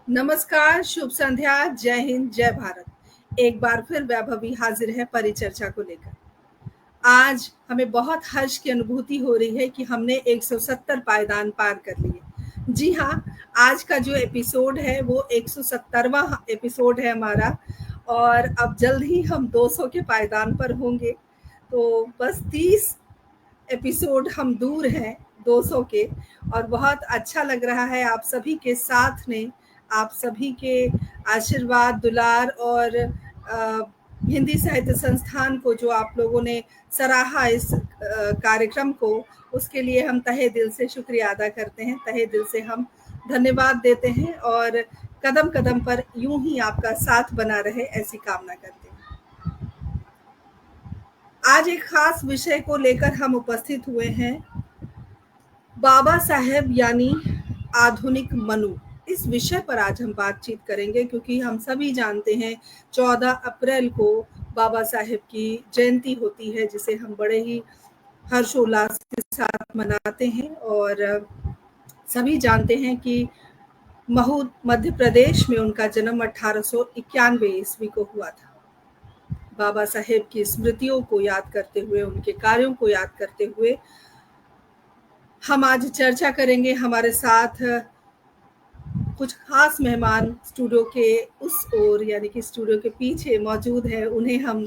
नमस्कार, शुभ संध्या, जय हिंद, जय भारत। एक बार फिर वैभवी हाजिर है परिचर्चा को लेकर। आज हमें बहुत हर्ष की अनुभूति हो रही है कि हमने 170 पायदान पार कर लिए। जी हाँ, आज का जो एपिसोड है वो 170वां एपिसोड है हमारा और अब जल्द ही हम 200 के पायदान पर होंगे। तो बस 30 एपिसोड हम दूर हैं 200 के और बहुत अच्छा लग रहा है आप सभी के साथ में, आप सभी के आशीर्वाद, दुलार और हिंदी साहित्य संस्थान को जो आप लोगों ने सराहा इस कार्यक्रम को, उसके लिए हम तहे दिल से शुक्रिया अदा करते हैं, तहे दिल से हम धन्यवाद देते हैं और कदम कदम पर यूं ही आपका साथ बना रहे ऐसी कामना करते हैं। आज एक खास विषय को लेकर हम उपस्थित हुए हैं, बाबा साहेब यानी आधुनिक मनु। इस विषय पर आज हम बातचीत करेंगे क्योंकि हम सभी जानते हैं 14 अप्रैल को बाबा साहेब की जयंती होती है, जिसे हम बड़े ही हर्षोल्लास के साथ मनाते हैं। और सभी जानते हैं कि महू मध्य प्रदेश में उनका जन्म 1891 ईस्वी को हुआ था। बाबा साहेब की स्मृतियों को याद करते हुए, उनके कार्यों को याद करते हुए हम आज चर्चा करेंगे। हमारे साथ कुछ खास मेहमान स्टूडियो के उस ओर यानी कि स्टूडियो के पीछे मौजूद है, उन्हें हम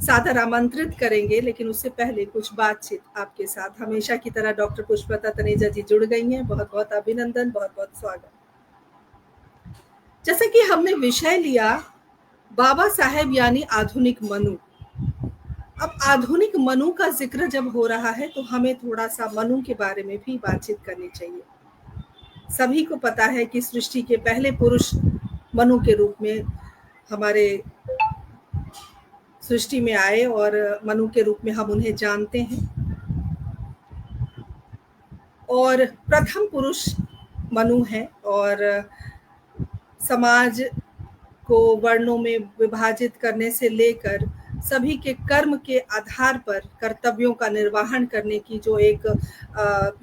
सादर आमंत्रित करेंगे। लेकिन उससे पहले कुछ बातचीत आपके साथ। हमेशा की तरह डॉक्टर पुष्पलता तनेजा जी जुड़ गई हैं, बहुत बहुत अभिनंदन, बहुत बहुत स्वागत। जैसा कि हमने विषय लिया बाबा साहेब यानी आधुनिक मनु। अब आधुनिक मनु का जिक्र जब हो रहा है तो हमें थोड़ा सा मनु के बारे में भी बातचीत करनी चाहिए। सभी को पता है कि सृष्टि के पहले पुरुष मनु के रूप में हमारे सृष्टि में आए और मनु के रूप में हम उन्हें जानते हैं। और प्रथम पुरुष मनु है और समाज को वर्णों में विभाजित करने से लेकर सभी के कर्म के आधार पर कर्तव्यों का निर्वहन करने की जो एक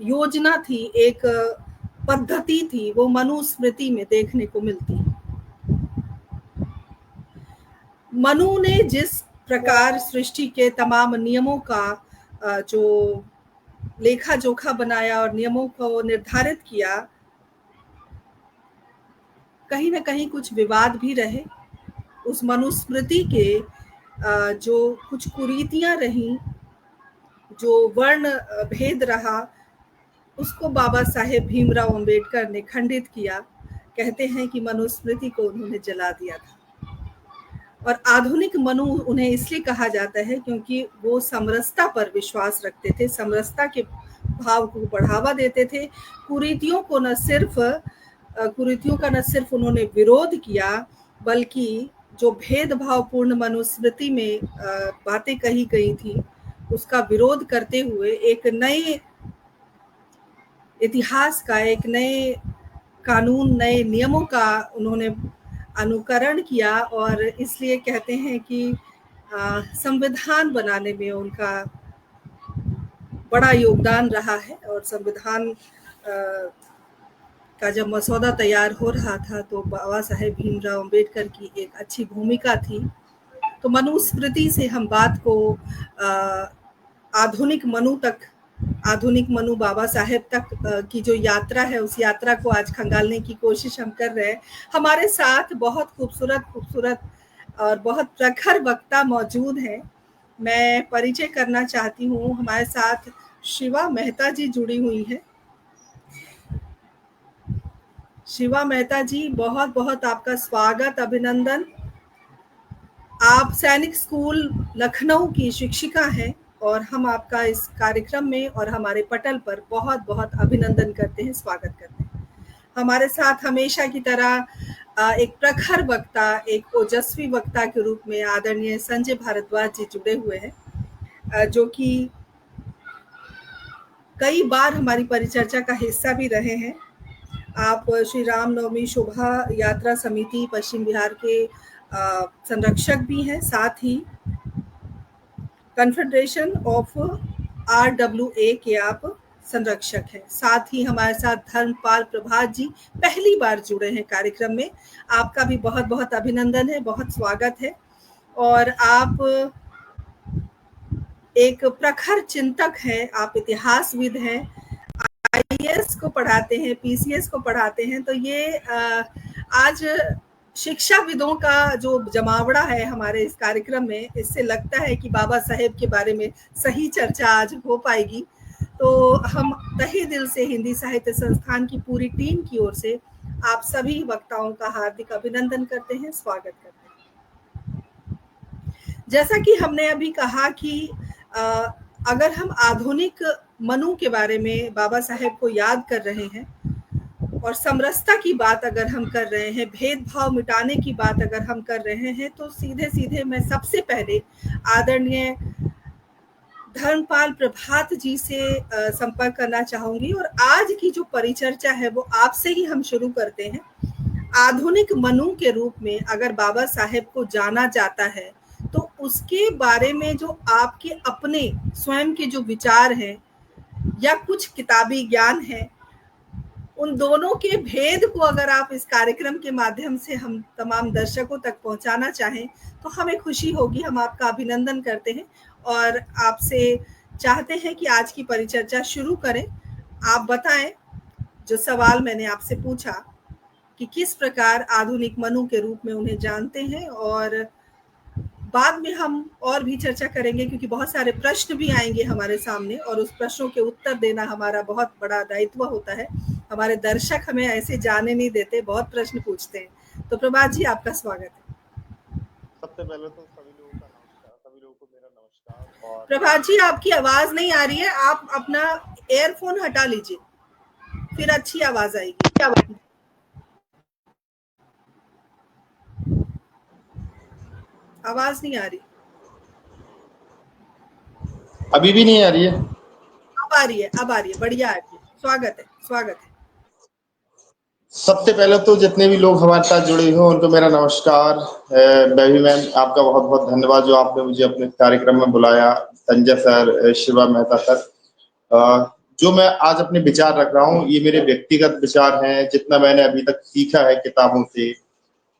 योजना थी, एक पद्धति थी, वो मनुस्मृति में देखने को मिलती है। मनु ने जिस प्रकार सृष्टि के तमाम नियमों का जो लेखा जोखा बनाया और नियमों को निर्धारित किया, कहीं ना कहीं कुछ विवाद भी रहे। उस मनुस्मृति के जो कुछ कुरीतियां रहीं, जो वर्ण भेद रहा, उसको बाबा साहेब भीमराव अंबेडकर ने खंडित किया। कहते हैं कि मनुस्मृति को उन्होंने जला दिया था। और आधुनिक मनु उन्हें इसलिए कहा जाता है क्योंकि वो समरसता पर विश्वास रखते थे, समरसता के भाव को बढ़ावा देते थे। कुरीतियों का न सिर्फ उन्होंने विरोध किया, बल्कि जो भेदभावपूर्ण मनुस्मृति में बातें कही गई थी, उसका विरोध करते हुए एक नए इतिहास का, एक नए कानून, नए नियमों का उन्होंने अनुकरण किया। और इसलिए कहते हैं कि संविधान बनाने में उनका बड़ा योगदान रहा है। और संविधान का जब मसौदा तैयार हो रहा था तो बाबा साहेब भीमराव अंबेडकर की एक अच्छी भूमिका थी। तो मनुस्मृति से हम बात को आधुनिक मनु तक, आधुनिक मनु बाबा साहेब तक की जो यात्रा है, उस यात्रा को आज खंगालने की कोशिश हम कर रहे हैं। हमारे साथ बहुत खूबसूरत और बहुत प्रखर वक्ता मौजूद हैं। मैं परिचय करना चाहती हूँ, हमारे साथ शिवा मेहता जी जुड़ी हुई हैं। शिवा मेहता जी, बहुत बहुत आपका स्वागत, अभिनंदन। आप सैनिक स्कूल लखनऊ की शिक्षिका हैं और हम आपका इस कार्यक्रम में और हमारे पटल पर बहुत बहुत अभिनंदन करते हैं, स्वागत करते हैं। हमारे साथ हमेशा की तरह एक प्रखर वक्ता, एक ओजस्वी वक्ता के रूप में आदरणीय संजय भारद्वाज जी जुड़े हुए हैं, जो कि कई बार हमारी परिचर्चा का हिस्सा भी रहे हैं। आप श्री रामनवमी शोभा यात्रा समिति पश्चिम बिहार के संरक्षक भी हैं, साथ ही कन्फेडरेशन ऑफ RWA के आप संरक्षक हैं। साथ ही हमारे साथ धर्मपाल प्रभात जी पहली बार जुड़े हैं कार्यक्रम में। आपका भी बहुत बहुत अभिनंदन है, बहुत स्वागत है। और आप एक प्रखर चिंतक हैं, आप इतिहासविद हैं, आईएएस को पढ़ाते हैं, पीसीएस को पढ़ाते हैं। तो ये आज शिक्षाविदों का जो जमावड़ा है हमारे इस कार्यक्रम में, इससे लगता है कि बाबा साहेब के बारे में सही चर्चा आज हो पाएगी। तो हम तहे दिल से हिंदी साहित्य संस्थान की पूरी टीम की ओर से आप सभी वक्ताओं का हार्दिक अभिनंदन करते हैं, स्वागत करते हैं। जैसा कि हमने अभी कहा कि अगर हम आधुनिक मनु के बारे में बाबा साहेब को याद कर रहे हैं और समरसता की बात अगर हम कर रहे हैं, भेदभाव मिटाने की बात अगर हम कर रहे हैं, तो सीधे सीधे मैं सबसे पहले आदरणीय धर्मपाल प्रभात जी से संपर्क करना चाहूंगी। और आज की जो परिचर्चा है वो आपसे ही हम शुरू करते हैं। आधुनिक मनु के रूप में अगर बाबा साहेब को जाना जाता है तो उसके बारे में जो आपके अपने स्वयं के जो विचार हैं या कुछ किताबी ज्ञान है, उन दोनों के भेद को अगर आप इस कार्यक्रम के माध्यम से हम तमाम दर्शकों तक पहुंचाना चाहें तो हमें खुशी होगी। हम आपका अभिनंदन करते हैं और आपसे चाहते हैं कि आज की परिचर्चा शुरू करें। आप बताएं जो सवाल मैंने आपसे पूछा कि किस प्रकार आधुनिक मनु के रूप में उन्हें जानते हैं, और बाद में हम और भी चर्चा करेंगे क्योंकि बहुत सारे प्रश्न भी आएंगे हमारे सामने और उस प्रश्नों के उत्तर देना हमारा बहुत बड़ा दायित्व होता है। हमारे दर्शक हमें ऐसे जाने नहीं देते, बहुत प्रश्न पूछते हैं। तो प्रभात जी, आपका स्वागत है। सबसे पहले तो सभी लोगों का नमस्कार, सभी लोगों को मेरा नमस्कार। और प्रभात जी, आपकी आवाज नहीं आ रही है, आप अपना एयरफोन हटा लीजिए, फिर अच्छी आवाज आएगी। क्या बात है? आवाज नहीं आ रही। अभी भी नहीं आ रही है? अब आ रही है, अब आ रही है, बढ़िया आ रही है। स्वागत है, स्वागत है। सबसे पहले तो जितने भी लोग हमारे साथ जुड़े हो उनको मेरा नमस्कार। बेबी मैम, आपका बहुत बहुत धन्यवाद जो आपने मुझे अपने कार्यक्रम में बुलाया। संजय सर, शिवा मेहता सर, जो मैं आज अपने विचार रख रहा हूँ ये मेरे व्यक्तिगत विचार हैं। जितना मैंने अभी तक सीखा है किताबों से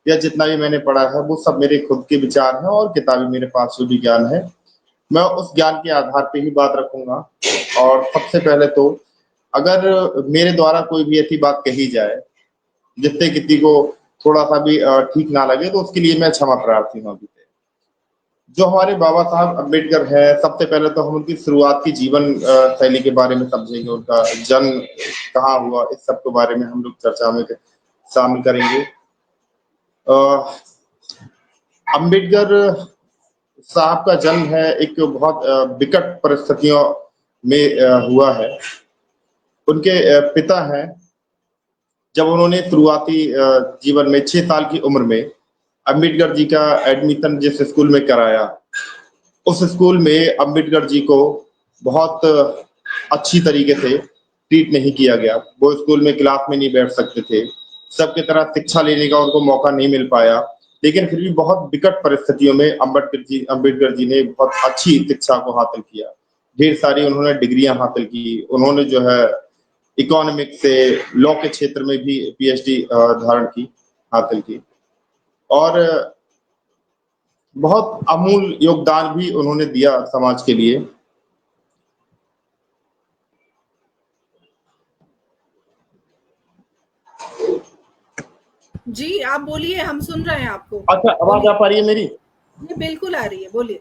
या जितना भी मैंने पढ़ा है वो सब मेरे खुद के विचार हैं, और किताबी मेरे पास जो भी ज्ञान है मैं उस ज्ञान के आधार पे ही बात रखूंगा। और सबसे पहले तो अगर मेरे द्वारा कोई भी ऐसी बात कही जाए जिससे किसी को थोड़ा सा भी ठीक ना लगे तो उसके लिए मैं क्षमा प्रार्थी हूँ। अभी जो हमारे बाबा साहब अम्बेडकर है, सबसे पहले तो हम उनकी शुरुआत की जीवन शैली के बारे में समझेंगे, उनका जन्म कहाँ हुआ, इस सब के बारे में हम लोग चर्चा में शामिल करेंगे। अम्बेडकर साहब का जन्म है एक बहुत विकट परिस्थितियों में हुआ है। उनके पिता हैं, जब उन्होंने शुरुआती जीवन में 6 साल की उम्र में अम्बेडकर जी का एडमिशन जिस स्कूल में कराया, उस स्कूल में अम्बेडकर जी को बहुत अच्छी तरीके से ट्रीट नहीं किया गया। वो स्कूल में क्लास में नहीं बैठ सकते थे, सबके तरह शिक्षा लेने का उनको मौका नहीं मिल पाया। लेकिन फिर भी बहुत विकट परिस्थितियों में अम्बेडकर जी ने बहुत अच्छी शिक्षा को हासिल किया। ढेर सारी उन्होंने डिग्रियां हासिल की। उन्होंने जो है इकोनॉमिक्स से लॉ के क्षेत्र में भी पीएचडी हासिल की, और बहुत अमूल्य योगदान भी उन्होंने दिया समाज के लिए। जी आप बोलिए, हम सुन रहे हैं आपको। अच्छा, आवाज आ पा रही है मेरी? ये बिल्कुल आ रही है, बोलिए।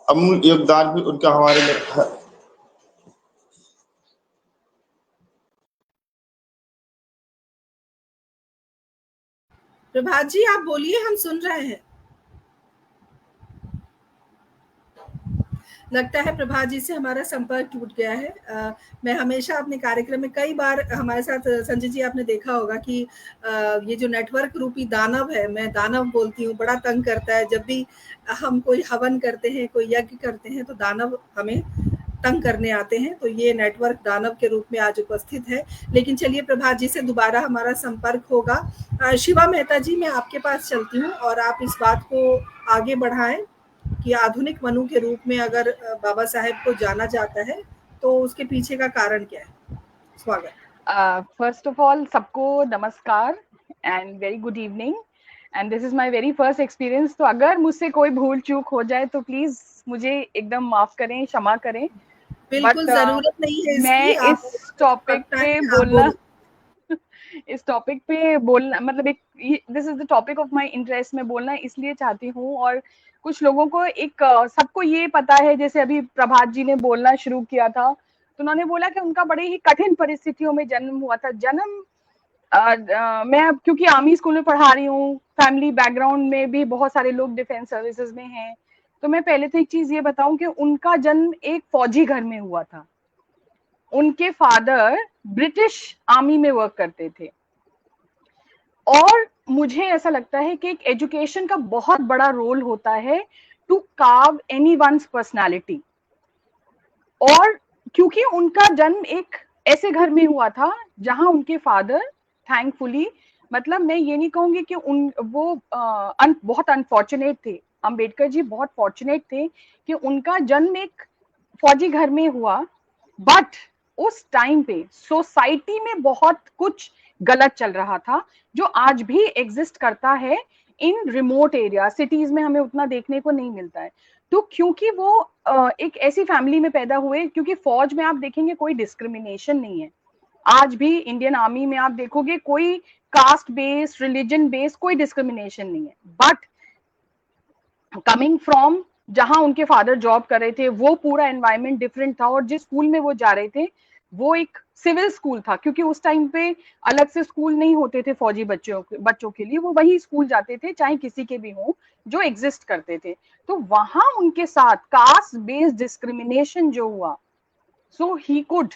अमूल्य योगदान भी उनका हमारे में। प्रभात जी आप बोलिए, हम सुन रहे हैं। लगता है प्रभात जी से हमारा संपर्क टूट गया है। मैं हमेशा अपने कार्यक्रम में कई बार हमारे साथ संजय जी आपने देखा होगा कि ये जो नेटवर्क रूपी दानव है, मैं दानव बोलती हूँ, बड़ा तंग करता है। जब भी हम कोई हवन करते हैं, कोई यज्ञ करते हैं तो दानव हमें तंग करने आते हैं। तो ये नेटवर्क दानव के रूप में आज उपस्थित है। लेकिन चलिए प्रभात जी से दोबारा हमारा संपर्क होगा। शिवा मेहता जी, मैं आपके पास चलती हूँ और आप इस बात को आगे बढ़ाएं कि आधुनिक मनु के रूप में अगर बाबा साहेब को जाना जाता है तो उसके पीछे का कारण क्या है? स्वागत। फर्स्ट ऑफ ऑल सबको नमस्कार and very good evening, and this is my very first experience. तो अगर मुझसे कोई भूल चूक हो जाए तो प्लीज मुझे एकदम माफ करें, क्षमा करें। बिल्कुल जरूरत नहीं है मैं इसकी, आप इस टॉपिक पे बोलना इस टॉपिक पे बोलना मतलब एक this is the topic of my interest में बोलना इसलिए चाहती हूँ। और कुछ लोगों को एक सबको ये पता है, जैसे अभी प्रभात जी ने बोलना शुरू किया था तो उन्होंने बोला कि उनका बड़े ही कठिन परिस्थितियों में जन्म हुआ था। मैं क्योंकि आर्मी स्कूल में पढ़ा रही हूँ, फैमिली बैकग्राउंड में भी बहुत सारे लोग डिफेंस सर्विसेज में हैं, तो मैं पहले तो एक चीज ये बताऊं कि उनका जन्म एक फौजी घर में हुआ था। उनके फादर ब्रिटिश आर्मी में वर्क करते थे। और मुझे ऐसा लगता है कि एक एजुकेशन का बहुत बड़ा रोल होता है to carve anyone's personality. और क्योंकि उनका जन्म एक ऐसे घर में हुआ था जहां उनके फादर थैंकफुली, मतलब मैं ये नहीं कहूंगी कि बहुत अनफॉर्चुनेट थे, अंबेडकर जी बहुत फॉर्चुनेट थे कि उनका जन्म एक फौजी घर में हुआ। बट उस टाइम पे सोसाइटी में बहुत कुछ गलत चल रहा था जो आज भी एग्जिस्ट करता है इन रिमोट एरिया। सिटीज में हमें उतना देखने को नहीं मिलता है। तो क्योंकि वो एक ऐसी फैमिली में पैदा हुए, क्योंकि फौज में आप देखेंगे कोई डिस्क्रिमिनेशन नहीं है। आज भी इंडियन आर्मी में आप देखोगे कोई कास्ट बेस्ड, रिलीजन बेस्ड कोई डिस्क्रिमिनेशन नहीं है। बट कमिंग फ्रॉम जहां उनके फादर जॉब कर रहे थे, वो पूरा एनवायरनमेंट डिफरेंट था। और जिस स्कूल में वो जा रहे थे वो एक सिविल स्कूल था, क्योंकि उस टाइम पे अलग से स्कूल नहीं होते थे फौजी बच्चों के लिए, वो वही स्कूल जाते थे चाहे किसी के भी हो जो एग्जिस्ट करते थे। तो वहां उनके साथ कास्ट बेस्ड डिस्क्रिमिनेशन जो हुआ, सो ही कुड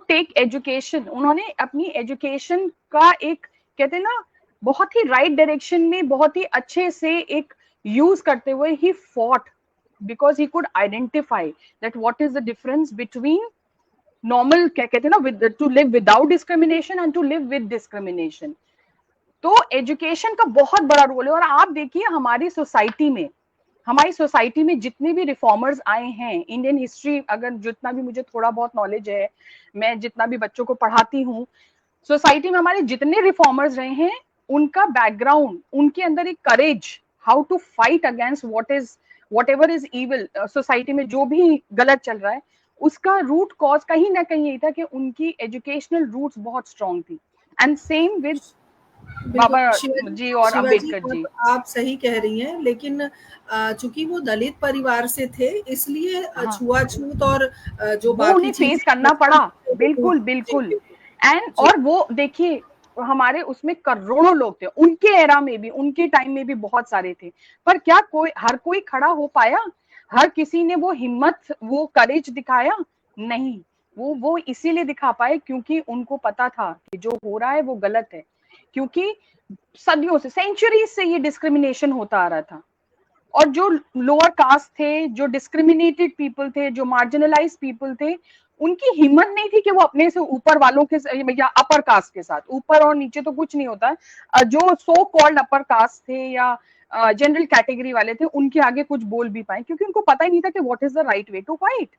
टेक एजुकेशन। उन्होंने अपनी एजुकेशन का एक कहते हैं ना बहुत ही राइट डायरेक्शन में बहुत ही अच्छे से एक यूज करते हुए he fought, because he could identify that what is the difference between normal, क्या कहते हैं ना, to live without discrimination and to live with discrimination. तो एजुकेशन का बहुत बड़ा रोल है। और आप देखिए हमारी सोसाइटी में जितने भी रिफॉर्मर्स आए हैं, इंडियन हिस्ट्री अगर जितना भी मुझे थोड़ा बहुत नॉलेज है, मैं जितना भी बच्चों को पढ़ाती हूँ, सोसाइटी में हमारे जितने रिफॉर्मर्स रहे हैं उनका बैकग्राउंड, उनके अंदर एक courage how to fight against whatever is evil society में, जो भी गलत चल रहा है, उसका रूट कॉज कहीं ना कहीं यही था कि उनकी एजुकेशनल रूट्स बहुत स्ट्रांग थी। एंड सेम विद बाबा जी और अंबेडकर जी। आप सही कह रही हैं, लेकिन चूंकि वो दलित परिवार से थे इसलिए छुआछूत और जो वो उन्हें फेस करना पड़ा। बिल्कुल बिल्कुल। एंड और वो देखिए हमारे उसमें करोड़ों लोग थे, उनके एरा में भी, उनके टाइम में भी बहुत सारे थे, पर क्या हर कोई खड़ा हो पाया? हर किसी ने वो हिम्मत, वो करेज दिखाया? नहीं। वो इसीलिए दिखा पाए क्योंकि उनको पता था कि जो हो रहा है वो गलत है, क्योंकि सदियों से, सेंचुरीज से ये डिस्क्रिमिनेशन होता आ रहा था। और जो लोअर कास्ट थे, जो डिस्क्रिमिनेटेड पीपल थे, जो मार्जिनलाइज पीपल थे, उनकी हिम्मत नहीं थी कि वो अपने से ऊपर वालों के या अपर कास्ट के साथ, ऊपर और नीचे तो कुछ नहीं होता, जो सो कॉल्ड अपर कास्ट थे या जनरल कैटेगरी वाले थे, उनके आगे कुछ बोल भी पाए, क्योंकि उनको पता ही नहीं था कि what is the right way to fight.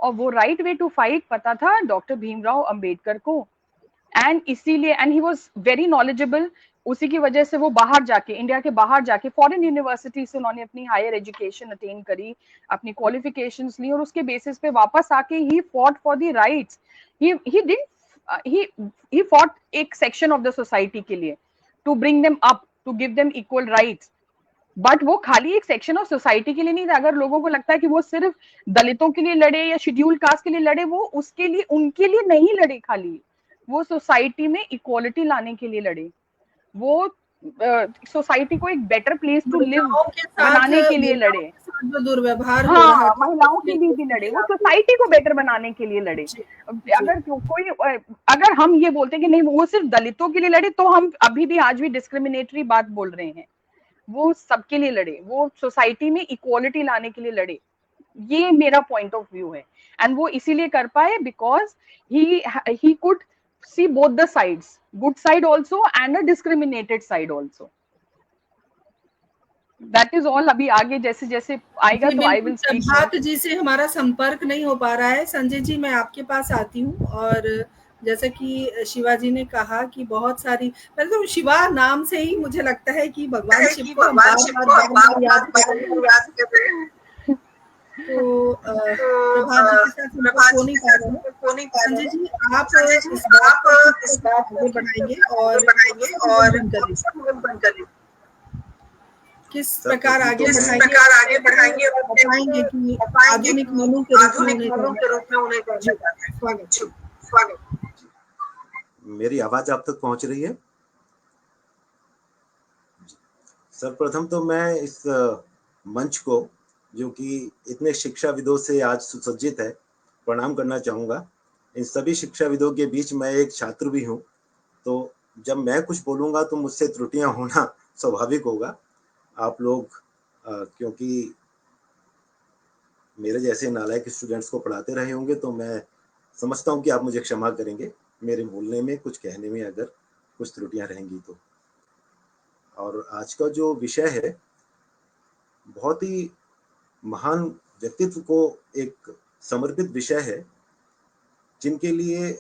और वो राइट वे टू फाइट पता था डॉक्टर भीमराव अंबेडकर को। एंड इसीलिए, and he was very knowledgeable, उसी की वजह से वो बाहर जाके, इंडिया के बाहर जाके फॉरेन यूनिवर्सिटी से उन्होंने अपनी हायर एजुकेशन अटेन करी, अपनी क्वालिफिकेशंस ली, और उसके बेसिस पे वापस आके he fought for the rights. He fought एक सेक्शन ऑफ द सोसाइटी के लिए, to bring them up, to give them equal rights. But वो खाली एक सेक्शन ऑफ सोसाइटी के लिए नहीं था। अगर लोगों को लगता है कि वो सिर्फ दलितों के लिए लड़े या शेड्यूल्ड कास्ट के लिए लड़े, वो उसके लिए, उनके लिए नहीं लड़े, खाली वो सोसाइटी में इक्वालिटी लाने के लिए लड़े, वो सोसाइटी को एक बेटर प्लेस टू लिव बनाने के लिए लड़े, जो दुर्व्यवहार हो रहा था महिलाओं के बीच भी लड़े, वो सोसाइटी को बेटर बनाने के लिए लड़े। अगर हम ये बोलते कि नहीं वो सिर्फ दलितों के लिए लड़े, तो हम अभी भी आज भी डिस्क्रिमिनेटरी बात बोल रहे हैं। वो सबके लिए लड़े, वो सोसाइटी में इक्वालिटी लाने के लिए लड़े, ये मेरा पॉइंट ऑफ व्यू है। एंड वो इसीलिए कर पाए because he could see both the sides, good side also and a discriminated side also. That is all. अभी आगे जैसे जैसे आएगा तो आई विल स्पीक। प्रभात जी से हमारा संपर्क नहीं हो पा रहा है। संजय जी, मैं आपके पास आती हूँ। और जैसे कि शिवाजी ने कहा कि बहुत सारी, मतलब शिवा नाम से ही मुझे लगता है कि भगवान शिव को हम बार-बार याद कर रहे हैं। तो प्रभात जी के साथ हम लोग हो नहीं पा रहे हैं। संजय जी, आप इस बात को किस तरह आगे बढ़ाएंगे और बंद कर दीजिए। किस प्रकार आगे बढ़ाएंगे और बताएंगे कि आधुनिक मनु के रूप में उन्हें जानना चाहते हैं। स्वागत। मेरी आवाज आप तक पहुंच रही है? सर्वप्रथम तो मैं इस मंच को, जो कि इतने शिक्षाविदों से आज सुसज्जित है, प्रणाम करना चाहूँगा। इन सभी शिक्षाविदों के बीच मैं एक छात्र भी हूँ, तो जब मैं कुछ बोलूँगा तो मुझसे त्रुटियां होना स्वाभाविक होगा। आप लोग क्योंकि मेरे जैसे नालायक स्टूडेंट्स को पढ़ाते रहे होंगे, तो मैं समझता हूँ कि आप मुझे क्षमा करेंगे मेरे बोलने में, कुछ कहने में अगर कुछ त्रुटियां रहेंगी तो। और आज का जो विषय है बहुत ही महान व्यक्तित्व को एक समर्पित विषय है, जिनके लिए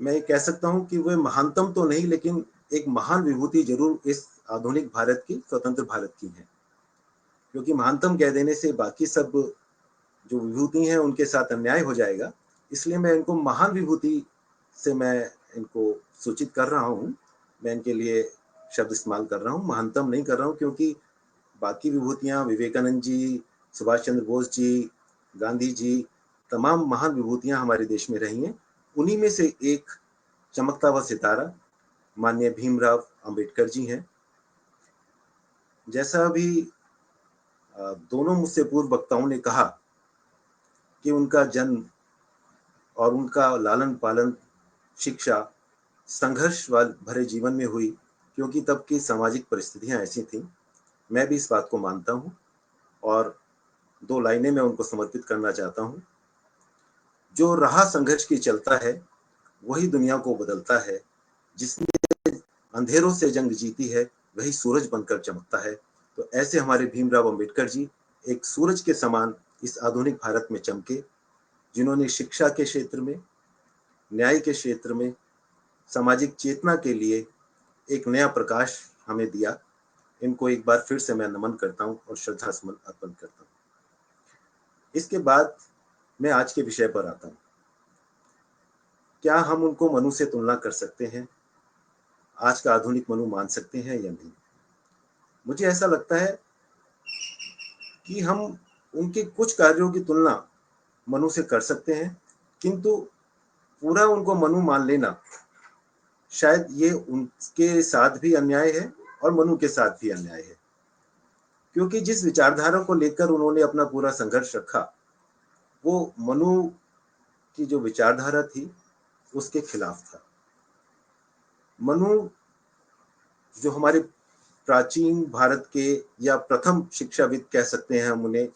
मैं कह सकता हूं कि वे महानतम तो नहीं, लेकिन एक महान विभूति जरूर इस आधुनिक भारत की, स्वतंत्र भारत की है। क्योंकि महानतम कह देने से बाकी सब जो विभूति हैं उनके साथ अन्याय हो जाएगा, इसलिए मैं इनको महान विभूति से मैं इनको सूचित कर रहा हूं। मैं इनके लिए शब्द इस्तेमाल कर रहा हूं, महानतम नहीं कर रहा हूं, क्योंकि बाकी विभूतियां विवेकानंद जी, सुभाष चंद्र बोस जी, गांधी जी, तमाम महान विभूतियां हमारे देश में रही हैं। उन्हीं में से एक चमकता हुआ सितारा माननीय भीमराव अंबेडकर जी हैं। जैसा अभी दोनों मुझसे पूर्व वक्ताओं ने कहा कि उनका जन्म और उनका लालन पालन, शिक्षा संघर्ष भरे जीवन में हुई, क्योंकि तब की सामाजिक परिस्थितियां ऐसी थीं। मैं भी इस बात को मानता हूं और दो लाइनें मैं उनको समर्पित करना चाहता हूं। जो राह संघर्ष की चलता है वही दुनिया को बदलता है, जिसने अंधेरों से जंग जीती है वही सूरज बनकर चमकता है। तो ऐसे हमारे भीमराव अंबेडकर जी एक सूरज के समान इस आधुनिक भारत में चमके, जिन्होंने शिक्षा के क्षेत्र में, न्याय के क्षेत्र में, सामाजिक चेतना के लिए एक नया प्रकाश हमें दिया। इनको एक बार फिर से मैं नमन करता हूं और श्रद्धा सुमन अर्पण करता हूं। इसके बाद मैं आज के विषय पर आता हूं। क्या हम उनको मनु से तुलना कर सकते हैं? आज का आधुनिक मनु मान सकते हैं या नहीं? मुझे ऐसा लगता है कि हम उनके कुछ कार्यों की तुलना मनु से कर सकते हैं, किंतु पूरा उनको मनु मान लेना शायद ये उनके साथ भी अन्याय है और मनु के साथ भी अन्याय है। क्योंकि जिस विचारधारा को लेकर उन्होंने अपना पूरा संघर्ष रखा, वो मनु की जो विचारधारा थी उसके खिलाफ था। मनु जो हमारे प्राचीन भारत के या प्रथम शिक्षाविद कह सकते हैं हम उन्हें,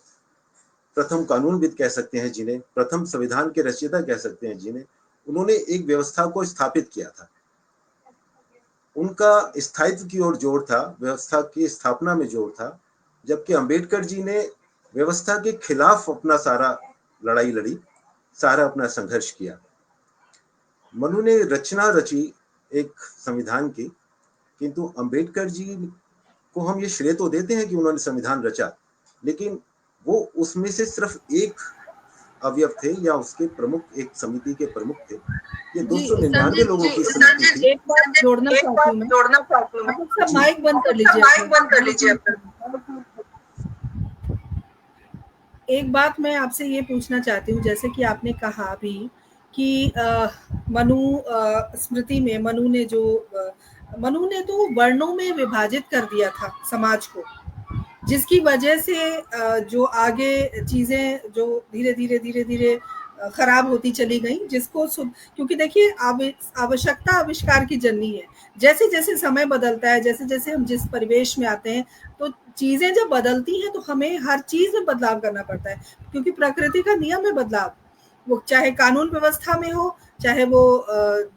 प्रथम कानूनविद कह सकते हैं जिन्हें, प्रथम संविधान के रचयिता कह सकते हैं जिन्हें, उन्होंने एक व्यवस्था को स्थापित किया था। उनका स्थायित्व की ओर जोर था, व्यवस्था की स्थापना में जोर था, जबकि अंबेडकर जी ने व्यवस्था के खिलाफ अपना सारा लड़ाई लड़ी, सारा अपना संघर्ष किया। मनु ने रचना रची एक संविधान की, किंतु अंबेडकर जी को हम ये श्रेय तो देते हैं कि उन्होंने संविधान रचा, लेकिन वो उसमें से सिर्फ एक अवयव थे या उसके प्रमुख, एक समिति के प्रमुख थे। ये 299 लोगों की समिति थी। एक बात जोड़ना चाहती हूँ मैं। सब माइक बंद कर लीजिए एक बात मैं आपसे ये पूछना चाहती हूँ, जैसे कि आपने कहा अभी कि मनु स्मृति में मनु ने तो वर्णों में विभाजित कर दिया था समाज को, जिसकी वजह से जो आगे चीजें जो धीरे धीरे खराब होती चली गई, जिसको क्योंकि देखिए आवश्यकता आविष्कार की जननी है। जैसे जैसे समय बदलता है, जैसे जैसे हम जिस परिवेश में आते हैं, तो चीजें जब बदलती हैं तो हमें हर चीज में बदलाव करना पड़ता है, क्योंकि प्रकृति का नियम है बदलाव। वो चाहे कानून व्यवस्था में हो, चाहे वो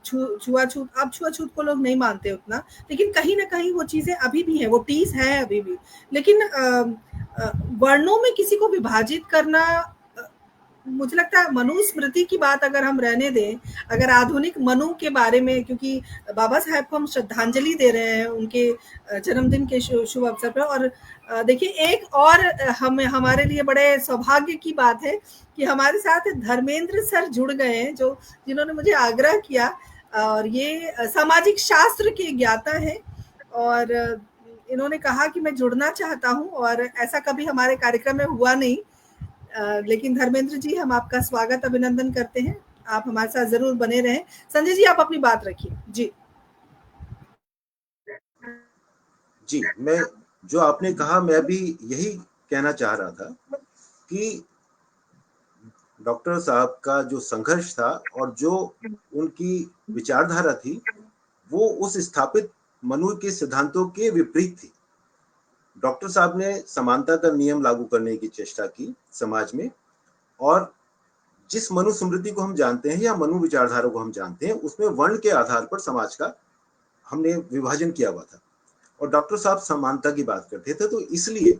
छुआछूत, अब छुआछूत को लोग नहीं मानते उतना, लेकिन कहीं ना कहीं वो चीजें अभी भी हैं, वो टीस है अभी भी। लेकिन वर्णों में किसी को विभाजित करना, मुझे लगता है मनुस्मृति की बात अगर हम रहने दें, अगर आधुनिक मनु के बारे में, क्योंकि बाबा साहेब को हम श्रद्धांजलि दे रहे हैं उनके जन्मदिन के शुभ अवसर पर। और देखिए, एक और हमें हमारे लिए बड़े सौभाग्य की बात है कि हमारे साथ धर्मेंद्र सर जुड़ गए हैं, जो जिन्होंने मुझे आग्रह किया, और ये सामाजिक शास्त्र के ज्ञाता हैं, और इन्होंने कहा कि मैं जुड़ना चाहता हूं, और ऐसा कभी हमारे कार्यक्रम में हुआ नहीं। लेकिन धर्मेंद्र जी, हम आपका स्वागत अभिनंदन करते हैं, आप हमारे साथ जरूर बने रहें। संजय जी, आप अपनी बात रखिए। जी जी, मैं जो आपने कहा मैं भी यही कहना चाह रहा था कि डॉक्टर साहब का जो संघर्ष था और जो उनकी विचारधारा थी, वो उस स्थापित मनु के सिद्धांतों के विपरीत थी। डॉक्टर साहब ने समानता का नियम लागू करने की चेष्टा की समाज में, और जिस मनु स्मृति को हम जानते हैं या मनु विचारधारा को हम जानते हैं, उसमें वर्ण के आधार पर समाज का हमने विभाजन किया हुआ था, और डॉक्टर साहब समानता की बात करते थे। तो इसलिए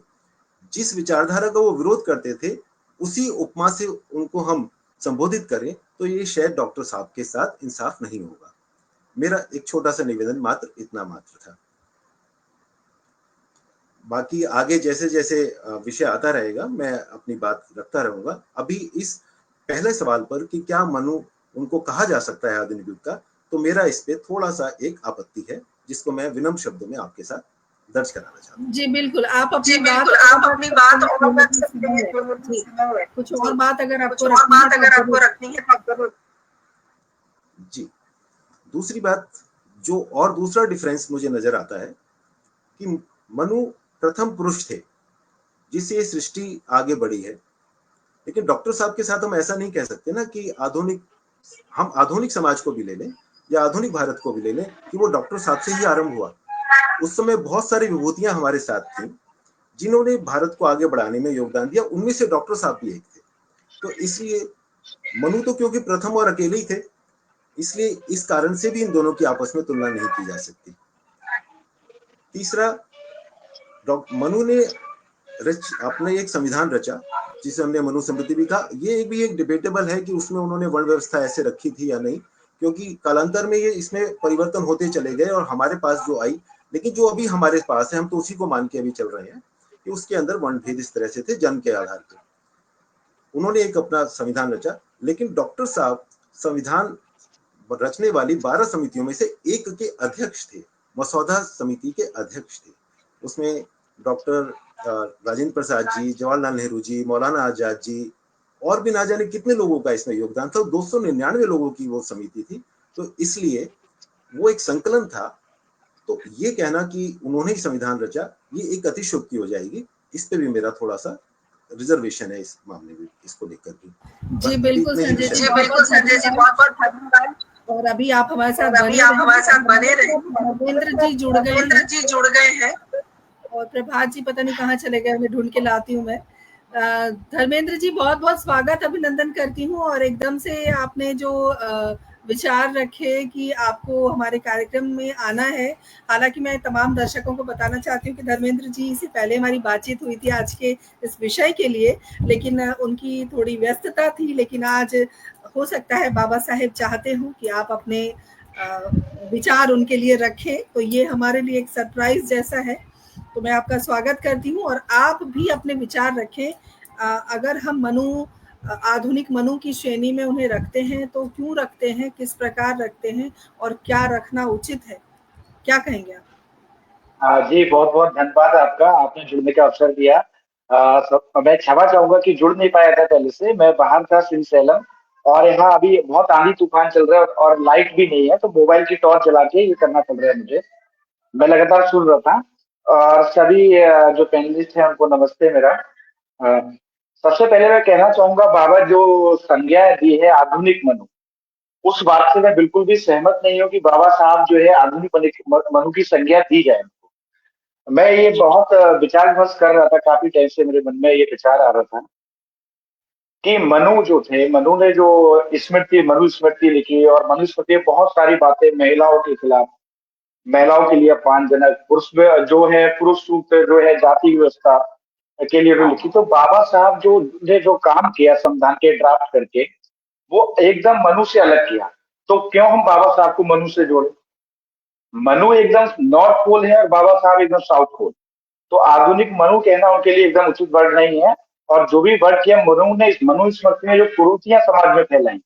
जिस विचारधारा का वो विरोध करते थे, उसी उपमा से उनको हम संबोधित करें तो ये शायद डॉक्टर साहब के साथ इंसाफ नहीं होगा। मेरा एक छोटा सा निवेदन मात्र इतना मात्र था। बाकी आगे जैसे जैसे विषय आता रहेगा मैं अपनी बात रखता रहूंगा। अभी इस पहले सवाल पर कि क्या मनु उनको कहा जा सकता है आधुनिक युग का, तो मेरा इस पे थोड़ा सा एक आपत्ति है, जिसको मैं विनम्र शब्दों में आपके साथ दर्ज कराना चाहता हूँ। जी बिल्कुल, आप अपनी बात और रख सकते हैं। जी, कुछ और बात अगर आपको रखनी है तो आप जरूर। जी, दूसरी बात जो और दूसरा डिफरेंस मुझे नजर आता है कि मनु प्रथम पुरुष थे जिससे ये सृष्टि आगे बढ़ी है, लेकिन डॉक्टर साहब के साथ हम ऐसा नहीं कह सकते ना कि हम आधुनिक समाज को भी ले लें या आधुनिक भारत को भी ले लें कि वो डॉक्टर साहब से ही आरंभ हुआ। उस समय बहुत सारी विभूतियां हमारे साथ थी जिन्होंने भारत को आगे बढ़ाने में योगदान दिया, उनमें से डॉक्टर साहब भी एक थे। तो इसलिए मनु तो क्योंकि प्रथम और अकेले ही थे, इसलिए इस कारण से भी इन दोनों की आपस में तुलना नहीं की जा सकती। तीसरा, मनु ने अपने एक संविधान रचा जिसे हमने मनुस्मृति भी कहा। ये भी एक डिबेटेबल है कि उसमें उन्होंने वर्ण व्यवस्था ऐसे रखी थी या नहीं, क्योंकि कालांतर में ये इसमें परिवर्तन होते चले गए और हमारे पास जो आई, लेकिन जो अभी हमारे पास है हम तो उसी को मान के अभी चल रहे हैं कि उसके अंदर वर्ण भेद इस तरह से थे जन्म के आधार पर। उन्होंने एक अपना संविधान रचा, लेकिन डॉक्टर साहब संविधान रचने वाली 12 समितियों में से एक के अध्यक्ष थे, मसौदा समिति के अध्यक्ष थे। उसमें डॉक्टर राजेंद्र प्रसाद जी, जवाहरलाल नेहरू जी, मौलाना आजाद जी और भी ना जाने कितने लोगों का इसमें योगदान था। 299 लोगों की वो समिति थी, तो इसलिए वो एक संकलन था। तो ये कहना कि उन्होंने ही संविधान रचा, ये एक अतिशयोक्ति हो जाएगी। इस पे भी मेरा थोड़ा सा रिजर्वेशन है इस मामले में, इसको लेकर भी। जी बिल्कुल संजय जी, बहुत बहुत धन्यवाद। और अभी आप हमारे साथ बने रहे। धर्मेंद्र जी जुड़ गए हैं, और प्रभात जी पता नहीं कहाँ चले गए, मैं ढूंढ के लाती हूँ मैं। धर्मेंद्र जी, बहुत बहुत स्वागत अभिनंदन करती हूँ। और एकदम से आपने जो विचार रखे कि आपको हमारे कार्यक्रम में आना है। हालांकि मैं तमाम दर्शकों को बताना चाहती हूँ कि धर्मेंद्र जी से पहले हमारी बातचीत हुई थी आज के इस विषय के लिए, लेकिन उनकी थोड़ी व्यस्तता थी। लेकिन आज हो सकता है बाबा साहेब चाहते हो कि आप अपने विचार उनके लिए रखें, तो ये हमारे लिए एक सरप्राइज जैसा है। तो मैं आपका स्वागत करती हूँ, और आप भी अपने विचार रखें। अगर हम आधुनिक मनु की श्रेणी में उन्हें रखते हैं तो क्यों रखते हैं, किस प्रकार रखते हैं, और क्या रखना उचित है, क्या कहेंगे आप? जी बहुत बहुत धन्यवाद आपका, आपने जुड़ने का अवसर दिया। मैं क्षमा चाहूंगा कि जुड़ नहीं पाया था पहले से, मैं बाहर था सिंसैलम, और यहाँ अभी बहुत आंधी तूफान चल रहा है और लाइट भी नहीं है, तो मोबाइल की टॉर्च जला के ये करना पड़ रहा है मुझे। मैं लगातार सुन रहा था। और सभी जो पैनलिस्ट हैं उनको नमस्ते मेरा। सबसे पहले मैं कहना चाहूंगा, बाबा जो संज्ञा दी है आधुनिक मनु, उस बात से मैं बिल्कुल भी सहमत नहीं हूँ कि बाबा साहब जो है आधुनिक मनु की संज्ञा दी जाए। मैं ये बहुत विचार विमर्श कर रहा था, काफी टाइम से मेरे मन में ये विचार आ रहा था। कि मनु जो थे, मनु ने जो मनुस्मृति लिखी, और मनुस्मृति में बहुत सारी बातें महिलाओं के खिलाफ, महिलाओं के लिए अपमानजनक, पुरुष में जो है पुरुष सूक्त जो है जाति व्यवस्था के लिए भी लिखी। तो बाबा साहब जो ने जो काम किया संविधान के ड्राफ्ट करके, वो एकदम मनु से अलग किया। तो क्यों हम बाबा साहब को मनु से जोड़े? मनु एकदम नॉर्थ पोल है और बाबा साहब एकदम साउथ पोल। तो आधुनिक मनु कहना उनके लिए एकदम उचित वर्ड नहीं है। और जो भी वर्ड किया मनु ने, इस मनुस्मृति में जो कुरीतियां समाज में फैलाई,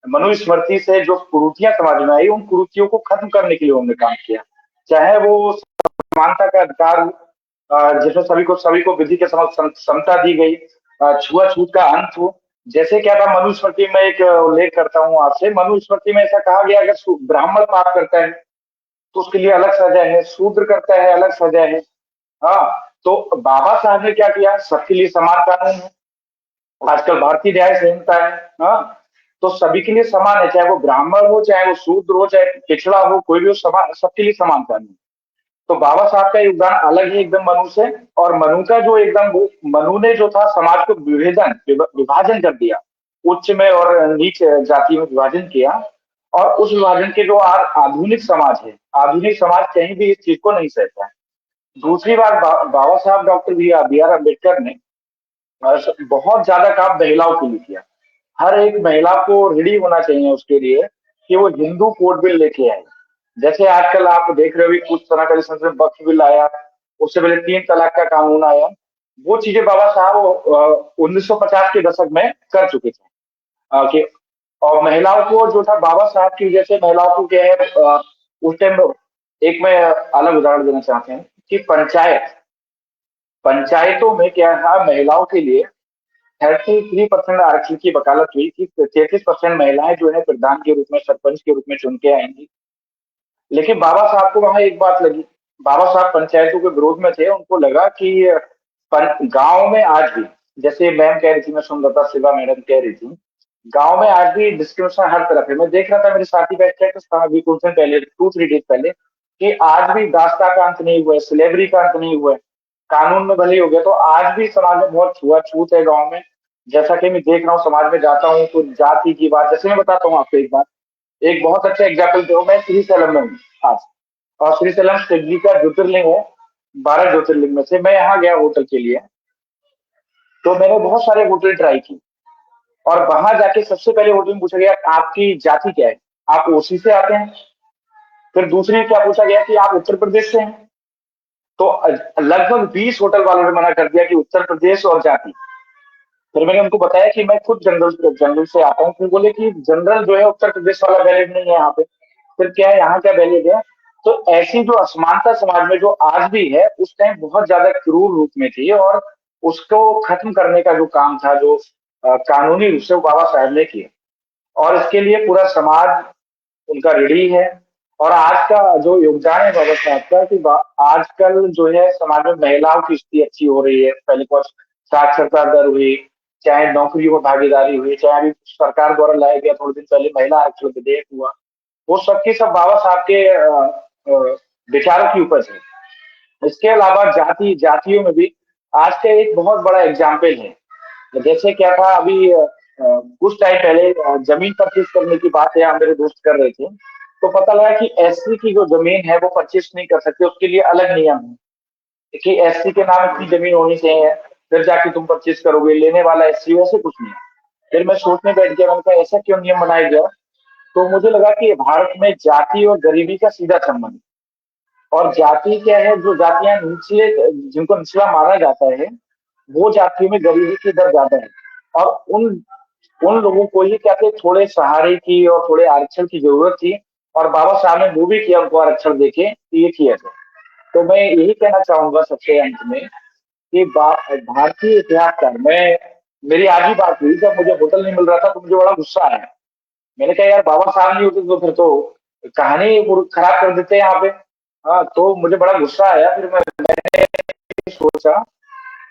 मनुस्मृति से जो कुरीतियां समाज में आई, उन कुरीतियों को खत्म करने के लिए उन्होंने काम किया। चाहे वो समानता का अधिकार, जिसमें सभी को विधि के समक्ष समता दी गई, छुआछूत का अंत हो। जैसे क्या था मनुस्मृति में, एक उल्लेख करता हूँ आपसे, मनुस्मृति में ऐसा कहा गया, अगर ब्राह्मण पाप करता है तो उसके लिए अलग सजा है, शूद्र करता है अलग सजा है। हाँ, तो बाबा साहब ने क्या किया, सबके लिए समान कानून है। आजकल भारतीय न्याय संहिता है, हाँ, तो सभी के लिए समान है, चाहे वो ब्राह्मण हो, चाहे वो शूद्र हो, चाहे पिछड़ा हो, कोई भी हो, समान, सबके लिए समान कानून। तो बाबा साहब का योगदान अलग है एकदम मनु से। और मनु का जो एकदम, वो मनु ने जो था समाज को विभाजन कर दिया, उच्च में और नीच जाति में विभाजन किया। और उस विभाजन के जो आधुनिक समाज है, आधुनिक समाज कहीं भी इस चीज को नहीं सहता है। दूसरी बात, बाबा साहब डॉक्टर बी आर अम्बेडकर ने बहुत ज्यादा काम महिलाओं के लिए किया। हर एक महिला को रेडी होना चाहिए उसके लिए कि वो हिंदू कोड बिल लेके आए। जैसे आजकल आप देख रहे हो कुछ तरह का संसद वक्फ बिल आया, उससे पहले 3 तलाक का कानून आया। वो चीजें बाबा साहब 1950 के दशक में कर चुके थे। कि और महिलाओं को जो था, बाबा साहब की वजह से महिलाओं को क्या है, उस टाइम एक मैं अलग उदाहरण देना चाहते हैं कि पंचायतों में क्या था, महिलाओं के लिए 33% आरक्षण की वकालत हुई कि 33% महिलाएं जो है प्रधान के रूप में, सरपंच के रूप में चुन के आएंगी। लेकिन बाबा साहब को वहां एक बात लगी, बाबा साहब पंचायतों के विरोध में थे। उनको लगा कि गांव में आज भी, जैसे मैम कह रही थी, मैं सुन रहा था, शिवा मैडम कह रही थी, गांव में आज भी डिस्क्रिमिनेशन हर तरफ है। मैं देख रहा था, मेरे साथी बैठे था अभी कुछ दिन पहले, 2-3 डेज पहले, कि आज भी दास्ता का अंत नहीं हुआ है, स्लेवरी का अंत नहीं हुआ है, कानून में भले हो गया। तो आज भी समाज में बहुत छुआछूत है गाँव में। जैसा कि मैं देख रहा हूँ, समाज में जाता हूँ तो जाति की बात, जैसे मैं बताता हूँ आपको एक बात, एक बहुत अच्छा एग्जाम्पल दो। मैं श्रीशैलम में हूँ आज, और श्रीशैलम शिव जी का ज्योतिर्लिंग है, 12 ज्योतिर्लिंग में से। मैं यहाँ गया होटल के लिए, तो मैंने बहुत सारे होटल ट्राई की, और वहां जाके सबसे पहले होटल में पूछा गया आपकी जाति क्या है, आप ओसी से आते हैं। फिर दूसरी क्या पूछा गया कि आप उत्तर प्रदेश से हैं। तो लगभग 20 होटल वालों ने मना कर दिया कि उत्तर प्रदेश और जाति। फिर मैंने उनको बताया कि मैं खुद जनरल से आता हूँ। फिर बोले कि जनरल जो है उत्तर प्रदेश वाला वैलिड नहीं है यहाँ पे। फिर क्या है, यहाँ क्या वैलिड है? तो ऐसी जो असमानता समाज में जो आज भी है, उस टाइम बहुत ज्यादा क्रूर रूप में थी, और उसको खत्म करने का जो काम था, जो कानूनी रूप से, वो बाबा साहब ने किया। और इसके लिए पूरा समाज उनका रेडी है। और आज का जो योगदान है बाबा साहब का, कि आजकल जो है समाज में महिलाओं की स्थिति अच्छी हो रही है। पहले कुछ साक्षरता दर हुई, चाहे नौकरियों में भागीदारी हुई, चाहे अभी सरकार द्वारा लाया गया थोड़े दिन पहले महिला आरक्षण विधेयक हुआ, वो सबके सब बाबा साहब के विचारों की उपज है। इसके अलावा जातियों में भी आज का एक बहुत बड़ा एग्जाम्पल है। जैसे क्या था, अभी कुछ टाइम पहले जमीन परचेज करने की बात है, मेरे दोस्त कर रहे थे, तो पता लगा कि एससी की जो जमीन है वो परचेज नहीं कर सकते, उसके लिए अलग नियम है कि एससी के नाम इतनी जमीन होनी चाहिए, फिर जाके तुम परचेज करोगे, लेने वाला एससी, वैसे कुछ नहीं है। फिर मैं सोचने बैठ गया, मैंने कहा ऐसा क्यों नियम बनाया गया? तो मुझे लगा कि भारत में जाति और गरीबी का सीधा संबंध है। और जाति क्या है, जो जातियां नीचे, जिनको निचला माना जाता है, वो जातियों में गरीबी की दर ज्यादा है। और उन लोगों को ही क्या थे, थोड़े सहारे की और थोड़े आरक्षण की जरूरत थी, और बाबा साहब ने वो भी किया, उनको आरक्षण देके ये किया था। तो मैं यही कहना चाहूंगा सबसे अंत में कि भारतीय इतिहासकार, मेरी आज ही बात हुई, जब मुझे होटल नहीं मिल रहा था तो मुझे बड़ा गुस्सा आया। मैंने कहा यार, बाबा साहब नहीं होते तो फिर तो कहानी खराब कर देते हैं यहाँ पे। हाँ, तो मुझे बड़ा गुस्सा आया। फिर मैंने सोचा,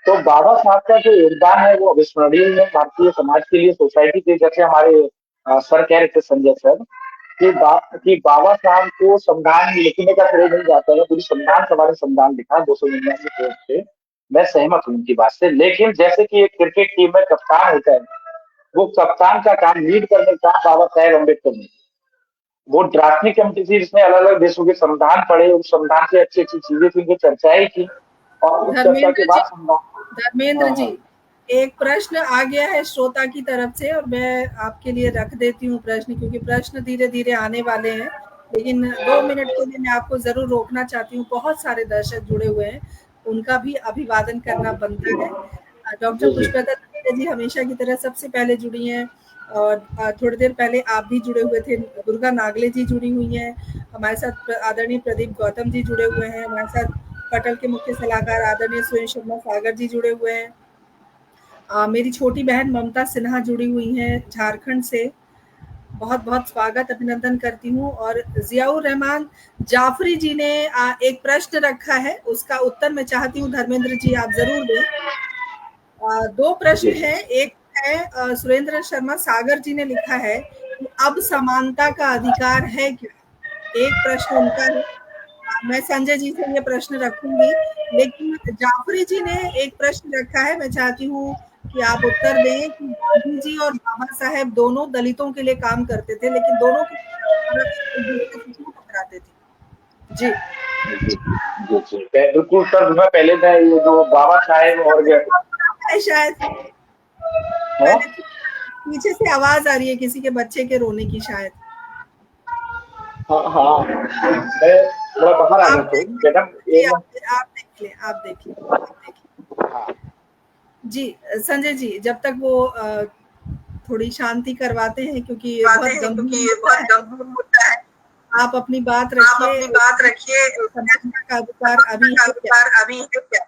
तो बाबा साहब का जो योगदान है वो अविस्मरणीय है भारतीय समाज के लिए, सोसाइटी के। जैसे हमारे सर कह रहे थे, संजय सर, कि बाबा साहब को संविधान लिखने का श्रेय नहीं जाता है, पूरी संविधान सभा ने संविधान लिखा 299 पेज से। मैं सहमत हूँ उनकी बात से। लेकिन जैसे कि एक क्रिकेट टीम में कप्तान होता है, वो कप्तान का काम लीड करने का काम बाबा साहेब अम्बेडकर ने। वो ड्राफ्टिंग कमेटी थी जिसमें अलग अलग देशों के संविधान पढ़े, उस संविधान से अच्छी अच्छी चीजें थी, उनकी चर्चाएं की, और उस चर्चा के बाद धर्मेंद्र जी, एक प्रश्न आ गया है श्रोता की तरफ से और मैं आपके लिए रख देती हूँ प्रश्न, क्योंकि प्रश्न धीरे धीरे आने वाले हैं, लेकिन 2 मिनट के लिए मैं आपको जरूर रोकना चाहती हूँ। बहुत सारे दर्शक जुड़े हुए हैं, उनका भी अभिवादन करना बनता है। डॉक्टर पुष्पलता जी हमेशा की तरह सबसे पहले जुड़ी हैं, और थोड़ी देर पहले आप भी जुड़े हुए थे। दुर्गा नागले जी जुड़ी हुई हैं हमारे साथ, आदरणीय प्रदीप गौतम जी जुड़े हुए हैं हमारे साथ, पटल के मुख्य सलाहकार आदरणीय सुरेश शर्मा सागर जी जुड़े हुए हैं। मेरी छोटी बहन ममता सिन्हा जुड़ी हुई हैं झारखंड से, बहुत बहुत स्वागत अभिनंदन करती हूँ। और जियाउर रहमान जाफरी जी ने एक प्रश्न रखा है, उसका उत्तर मैं चाहती हूँ धर्मेंद्र जी आप जरूर दें। 2 प्रश्न है, एक है सुरेंद्र शर्मा सागर जी ने लिखा है कि अब समानता का अधिकार है क्या, एक प्रश्न उनका है। मैं संजय जी से ये प्रश्न रखूंगी, लेकिन जाफरी जी ने एक प्रश्न रखा है, मैं चाहती हूँ कि आप उत्तर दें कि गांधी जी और बाबा साहेब दोनों दलितों के लिए काम करते थे, लेकिन दोनों के एक दूसरे से क्यों टकराते थे? जी बिल्कुल सर, मैं पहले मैं ये जो बाबा साहेब और शायद पीछे से आवाज आ रही है किसी के बच्चे के रोने की शायद। हाँ मैं थोड़ा बाहर आ गया हूँ मैडम, आप देख लें। जी संजय जी, जब तक वो थोड़ी शांति करवाते हैं, क्योंकि बहुत गंभीर मुद्दा है, आप अपनी बात रखिए। समानता का अधिकार अभी है क्या?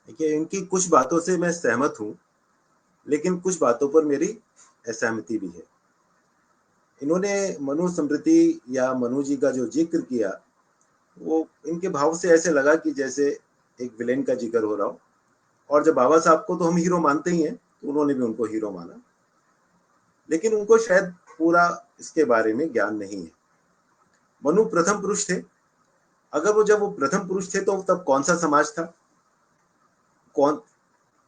देखिए, इनकी कुछ बातों से मैं सहमत हूँ, लेकिन कुछ बातों पर मेरी असहमति भी है। इन्होंने मनु स्मृति या मनु जी का जो जिक्र किया, वो इनके भाव से ऐसे लगा कि जैसे एक विलेन का जिक्र हो रहा हो, और जब बाबा साहब को तो हम हीरो मानते ही हैं, तो उन्होंने भी उनको हीरो माना, लेकिन उनको शायद पूरा इसके बारे में ज्ञान नहीं है। मनु प्रथम पुरुष थे। अगर जब वो प्रथम पुरुष थे तो तब कौन सा समाज था? कौन,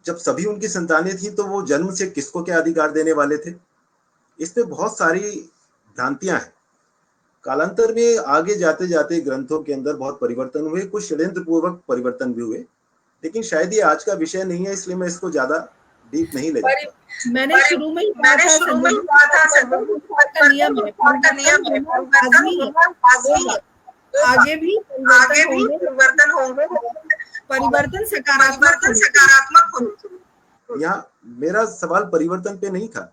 जब सभी उनकी संतानें थी तो वो जन्म से किसको क्या अधिकार देने वाले थे? इसमें बहुत सारी भ्रांतियां हैं। कालांतर में आगे जाते जाते ग्रंथों के अंदर बहुत परिवर्तन हुए, कुछ षड्यंत्र पूर्वक परिवर्तन भी हुए, लेकिन शायद ये आज का विषय नहीं है, इसलिए मैं इसको ज्यादा डीप नहीं ले जाता। मैंने शुरू में ही कहा था नियम है, आगे भी परिवर्तन होंगे, परिवर्तन सकारात्मक होंगे। यहाँ मेरा सवाल परिवर्तन पे नहीं था,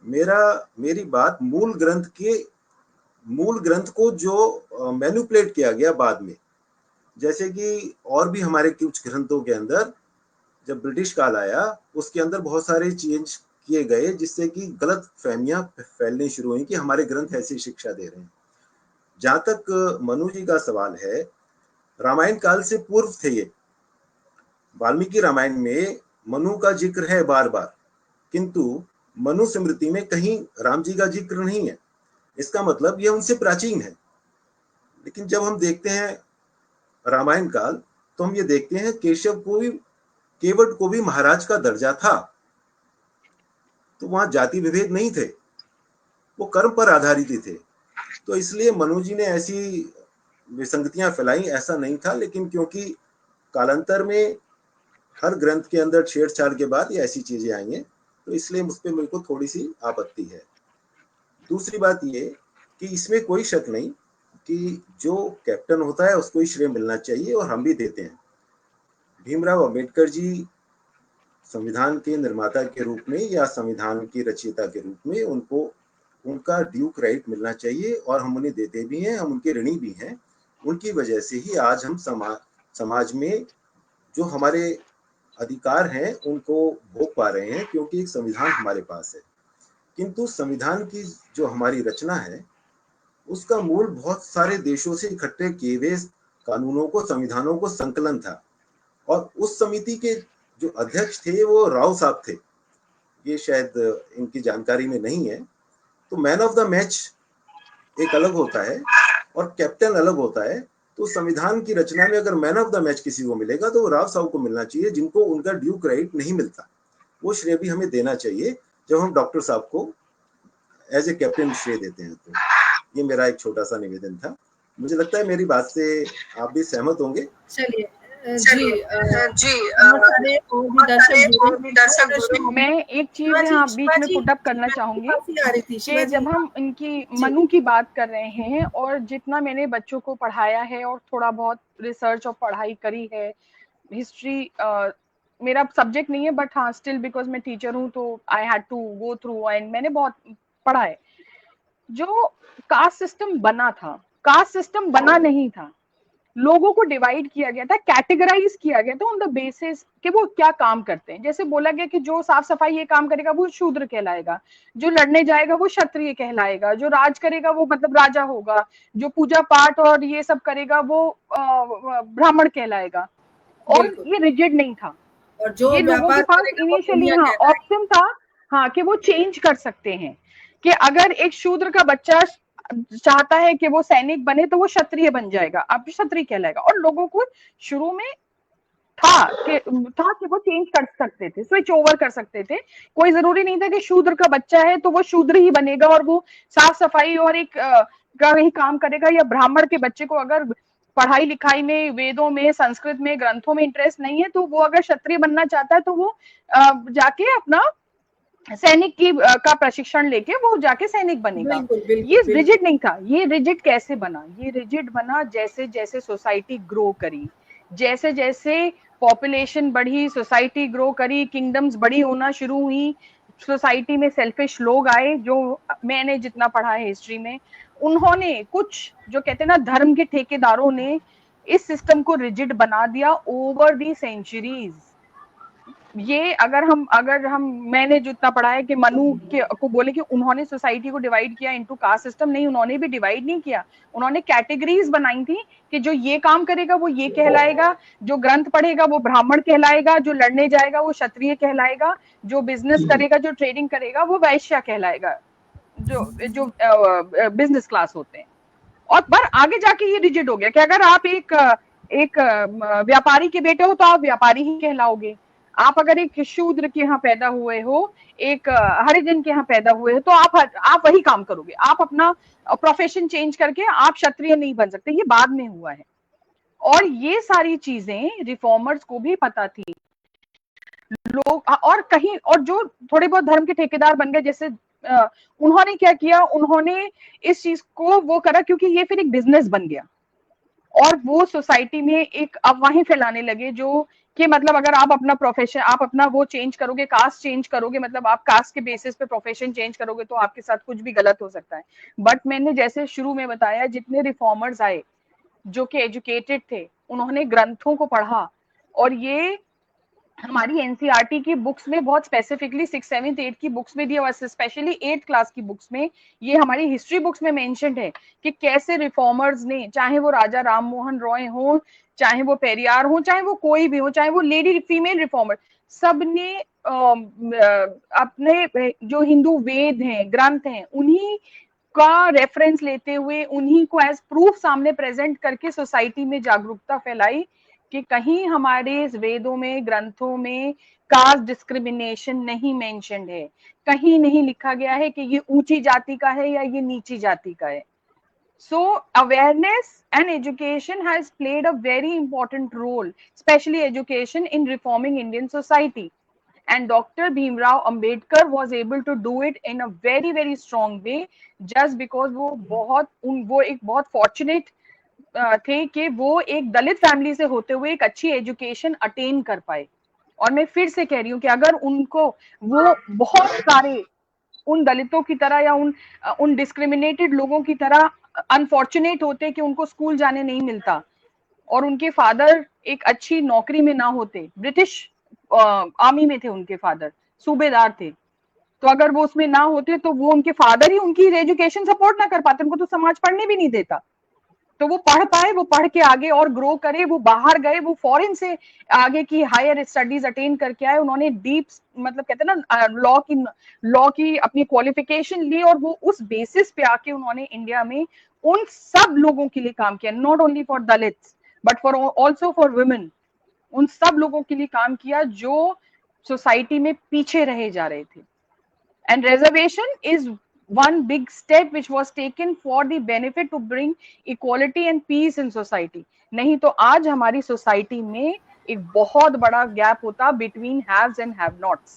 मेरी बात मूल ग्रंथ को जो मैनिपुलेट किया गया बाद में, जैसे कि और भी हमारे कुछ ग्रंथों के अंदर जब ब्रिटिश काल आया, उसके अंदर बहुत सारे चेंज किए गए, जिससे कि गलत फहमियां फैलनी शुरू हुई कि हमारे ग्रंथ ऐसी शिक्षा दे रहे हैं। जहां तक मनु जी का सवाल है, रामायण काल से पूर्व थे ये। वाल्मीकि रामायण में मनु का जिक्र है बार बार, किंतु मनु स्मृति में कहीं राम जी का जिक्र नहीं है। इसका मतलब यह उनसे प्राचीन है। लेकिन जब हम देखते हैं रामायण काल, तो हम ये देखते हैं केवट को भी महाराज का दर्जा था, तो वहां जाति विभेद नहीं थे, वो कर्म पर आधारित ही थे। तो इसलिए मनु जी ने ऐसी विसंगतियां फैलाई, ऐसा नहीं था। लेकिन क्योंकि कालांतर में हर ग्रंथ के अंदर छेड़छाड़ के बाद ये ऐसी चीजें आई हैं, तो इसलिए मुझ पर मेरे को थोड़ी सी आपत्ति है। दूसरी बात ये कि इसमें कोई शक नहीं कि जो कैप्टन होता है उसको ही श्रेय मिलना चाहिए, और हम भी देते हैं। भीमराव अंबेडकर जी संविधान के निर्माता के रूप में या संविधान की रचयिता के रूप में उनको उनका ड्यूक राइट मिलना चाहिए, और हम उन्हें देते भी हैं, हम उनके ऋणी भी हैं। उनकी वजह से ही आज हम समाज में जो हमारे अधिकार हैं उनको भोग पा रहे हैं, क्योंकि एक संविधान हमारे पास है। किंतु संविधान की जो हमारी रचना है, उसका मूल बहुत सारे देशों से इकट्ठे किए हुए कानूनों को, संविधानों को संकलन था, और उस समिति के जो अध्यक्ष थे वो राव साहब थे। ये शायद इनकी जानकारी में नहीं है। तो मैन ऑफ द मैच एक अलग होता है और कैप्टन अलग होता है। तो संविधान की रचना में अगर मैन ऑफ द मैच किसी को मिलेगा तो वो राव साहब को मिलना चाहिए, जिनको उनका ड्यूक राइट नहीं मिलता। वो श्रेय भी हमें देना चाहिए। जब हम डॉक्टर साहब को एज ए कैप्टन श्रेय देते हैं। तो ये मेरा एक छोटा सा निवेदन था। मुझे लगता है मेरी बात से आप भी सहमत होंगे। चलिए जी बहुत सारे और भी दर्शक जुड़े। मैं एक चीज यहाँ बीच में पुट अप करना चाहूंगी आ रही थी कि जब हम इनकी मनु की बात कर रहे हैं और जितना मैंने बच्चों को पढ़ाया है और थोड़ा बहुत रिसर्च और पढ़ाई करी है, हिस्ट्री मेरा सब्जेक्ट नहीं है बट हाँ स्टिल बिकॉज मैं टीचर हूँ तो I had to go through and मैंने बहुत पढ़ा है। जो कास्ट सिस्टम बना था, कास्ट सिस्टम बना नहीं था, लोगों को डिवाइड किया गया था, कैटेगराइज किया गया था ऑन द बेसिस कि वो क्या काम करते हैं। जैसे बोला गया कि जो साफ सफाई ये काम करेगा वो शूद्र कहलाएगा, जो लड़ने जाएगा वो क्षत्रिय कहलाएगा, जो राज करेगा वो मतलब राजा होगा, जो पूजा पाठ और ये सब करेगा वो ब्राह्मण कहलाएगा। और ये रिजिड नहीं था, और जो ये लोगों के पास इनिशियली हाँ ऑप्शन था हाँ कि वो चेंज कर सकते हैं कि अगर एक शूद्र का बच्चा चाहता है कि वो सैनिक बने तो वो क्षत्रिय बन जाएगा, अब क्षत्रिय कहलाएगा। और लोगों को शुरू में था कि वो चेंज कर सकते थे, स्विच ओवर कर सकते थे। कोई जरूरी नहीं था कि शूद्र का बच्चा है तो वो शूद्र ही बनेगा और वो साफ सफाई और एक का ही काम करेगा, या ब्राह्मण के बच्चे को अगर पढ़ाई लिखाई में, वेदों में, संस्कृत में, ग्रंथों में इंटरेस्ट नहीं है तो वो अगर क्षत्रिय बनना चाहता है तो वो जाके अपना सैनिक की का प्रशिक्षण लेके वो जाके सैनिक बनेगा। ये रिजिड नहीं था। ये रिजिड कैसे बना? ये रिजिड बना जैसे जैसे सोसाइटी ग्रो करी, जैसे जैसे पॉपुलेशन बढ़ी, सोसाइटी ग्रो करी, किंगडम्स बड़ी होना शुरू हुई, सोसाइटी में सेल्फिश लोग आए। जो मैंने जितना पढ़ा है हिस्ट्री में, उन्होंने कुछ जो कहते हैं ना धर्म के ठेकेदारों ने इस सिस्टम को रिजिड बना दिया ओवर दी सेंचुरीज। ये अगर हम मैंने जितना पढ़ा है कि मनु को बोले कि उन्होंने सोसाइटी को डिवाइड किया इनटू कास्ट सिस्टम, नहीं, उन्होंने भी डिवाइड नहीं किया, उन्होंने कैटेगरीज बनाई थी कि जो ये काम करेगा वो ये कहलाएगा, जो ग्रंथ पढ़ेगा वो ब्राह्मण कहलाएगा, जो लड़ने जाएगा वो क्षत्रिय कहलाएगा, जो बिजनेस करेगा, जो ट्रेडिंग करेगा वो वैश्य कहलाएगा, जो बिजनेस क्लास होते हैं। और पर आगे जाके ये रिजिड हो गया कि अगर आप एक व्यापारी के बेटे हो तो आप व्यापारी ही कहलाओगे, आप अगर एक शूद्र के यहाँ पैदा हुए हो, एक हरिजन के यहाँ पैदा हुए हो तो आप वही काम करोगे, आप अपना प्रोफेशन चेंज करके आप क्षत्रिय नहीं बन सकते। ये बाद में हुआ है और ये सारी चीजें रिफॉर्मर्स को भी पता थी। लोग और कहीं और जो थोड़े बहुत धर्म के ठेकेदार बन गए, जैसे उन्होंने क्या किया, उन्होंने इस चीज को वो करा क्योंकि ये फिर एक बिजनेस बन गया और वो सोसाइटी में एक अफवाहें फैलाने लगे जो कि मतलब अगर आप अपना प्रोफेशन, आप अपना वो चेंज करोगे, कास्ट चेंज करोगे, मतलब आप कास्ट के बेसिस पे प्रोफेशन चेंज करोगे तो आपके साथ कुछ भी गलत हो सकता है। बट मैंने जैसे शुरू में बताया, जितने रिफॉर्मर्स आए जो कि एजुकेटेड थे, उन्होंने ग्रंथों को पढ़ा और ये हमारी एनसीईआरटी की बुक्स में बहुत स्पेसिफिकली 6, 7, 8 की बुक्स में दिया, स्पेशली 8th क्लास की बुक्स में, ये हमारी हिस्ट्री बुक्स में मेंशन्ड है कि कैसे रिफॉर्मर्स ने, चाहे वो राजा राम मोहन रॉय हो, चाहे वो पेरियार हो, चाहे वो कोई भी हो, चाहे वो लेडी फीमेल रिफॉर्मर, सबने अपने जो हिंदू वेद हैं, ग्रंथ हैं, उन्हीं का रेफरेंस लेते हुए, उन्हीं को एज प्रूफ सामने प्रेजेंट करके सोसाइटी में जागरूकता फैलाई कि कहीं हमारे इस वेदों में, ग्रंथों में कास्ट डिस्क्रिमिनेशन नहीं मेंशन्ड है, कहीं नहीं लिखा गया है कि ये ऊंची जाति का है या ये नीची जाति का है। So awareness and education has played a very important role, especially education in reforming Indian society. And Dr. Bhimrao Ambedkar was able to do it in a very, very strong way, just because वो एक बहुत fortunate थे कि वो एक दलित family से होते हुए एक अच्छी एजुकेशन अटेन कर पाए। और मैं फिर से कह रही हूँ कि अगर उनको वो बहुत सारे उन दलितों की तरह या उन डिस्क्रिमिनेटेड लोगों की तरह अनफॉर्चुनेट होते कि उनको स्कूल जाने नहीं मिलता और उनके फादर एक अच्छी नौकरी में ना होते, ब्रिटिश आर्मी में थे उनके फादर, सूबेदार थे, तो अगर वो उसमें ना होते तो वो उनके फादर ही उनकी एजुकेशन सपोर्ट ना कर पाते, उनको तो समाज पढ़ने भी नहीं देता, तो वो पढ़ पाए, वो पढ़ के आगे और ग्रो करे, वो बाहर गए, वो फॉरेन से आगे की हायर स्टडीज अटेन करके आए, उन्होंने डीप मतलब कहते हैं ना लॉ की अपनी क्वालिफिकेशन ली और वो उस बेसिस पे आके उन्होंने इंडिया में उन सब लोगों के लिए काम किया, not only for Dalits but for also for women, उन सब लोगों के लिए काम किया जो सोसाइटी में पीछे रहे जा रहे थे। And reservation is one big step which was taken for the benefit to bring equality and peace in society. नहीं तो आज हमारी सोसाइटी में एक बहुत बड़ा गैप होता between haves and have nots,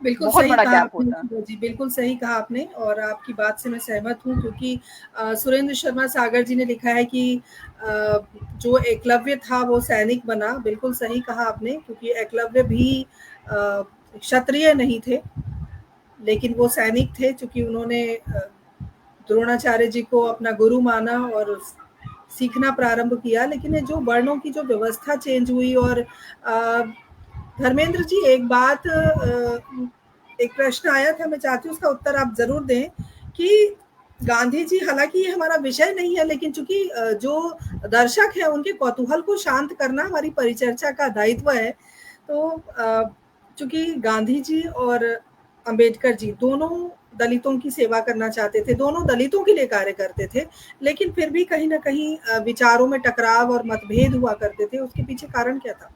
बिल्कुल बहुत सही बड़ा कहा गैप आपने होता। शुभा जी, बिल्कुल सही कहा आपने और आपकी बात से मैं सहमत हूँ क्योंकि सुरेंद्र शर्मा सागर जी ने लिखा है कि जो एकलव्य था वो सैनिक बना। बिल्कुल सही कहा आपने क्योंकि एकलव्य भी क्षत्रिय नहीं थे लेकिन वो सैनिक थे क्योंकि उन्होंने द्रोणाचार्य जी को अपना गुरु माना और सीखना प्रारंभ किया। लेकिन ये जो वर्णों की जो व्यवस्था चेंज हुई और धर्मेंद्र जी एक बात एक प्रश्न आया था, मैं चाहती हूँ उसका उत्तर आप जरूर दें कि गांधी जी, हालांकि ये हमारा विषय नहीं है लेकिन चूंकि जो दर्शक है उनके कौतूहल को शांत करना हमारी परिचर्चा का दायित्व है, तो चूंकि गांधी जी और अंबेडकर जी दोनों दलितों की सेवा करना चाहते थे, दोनों दलितों के लिए कार्य करते थे, लेकिन फिर भी कहीं ना कहीं विचारों में टकराव और मतभेद हुआ करते थे। उसके पीछे कारण क्या था?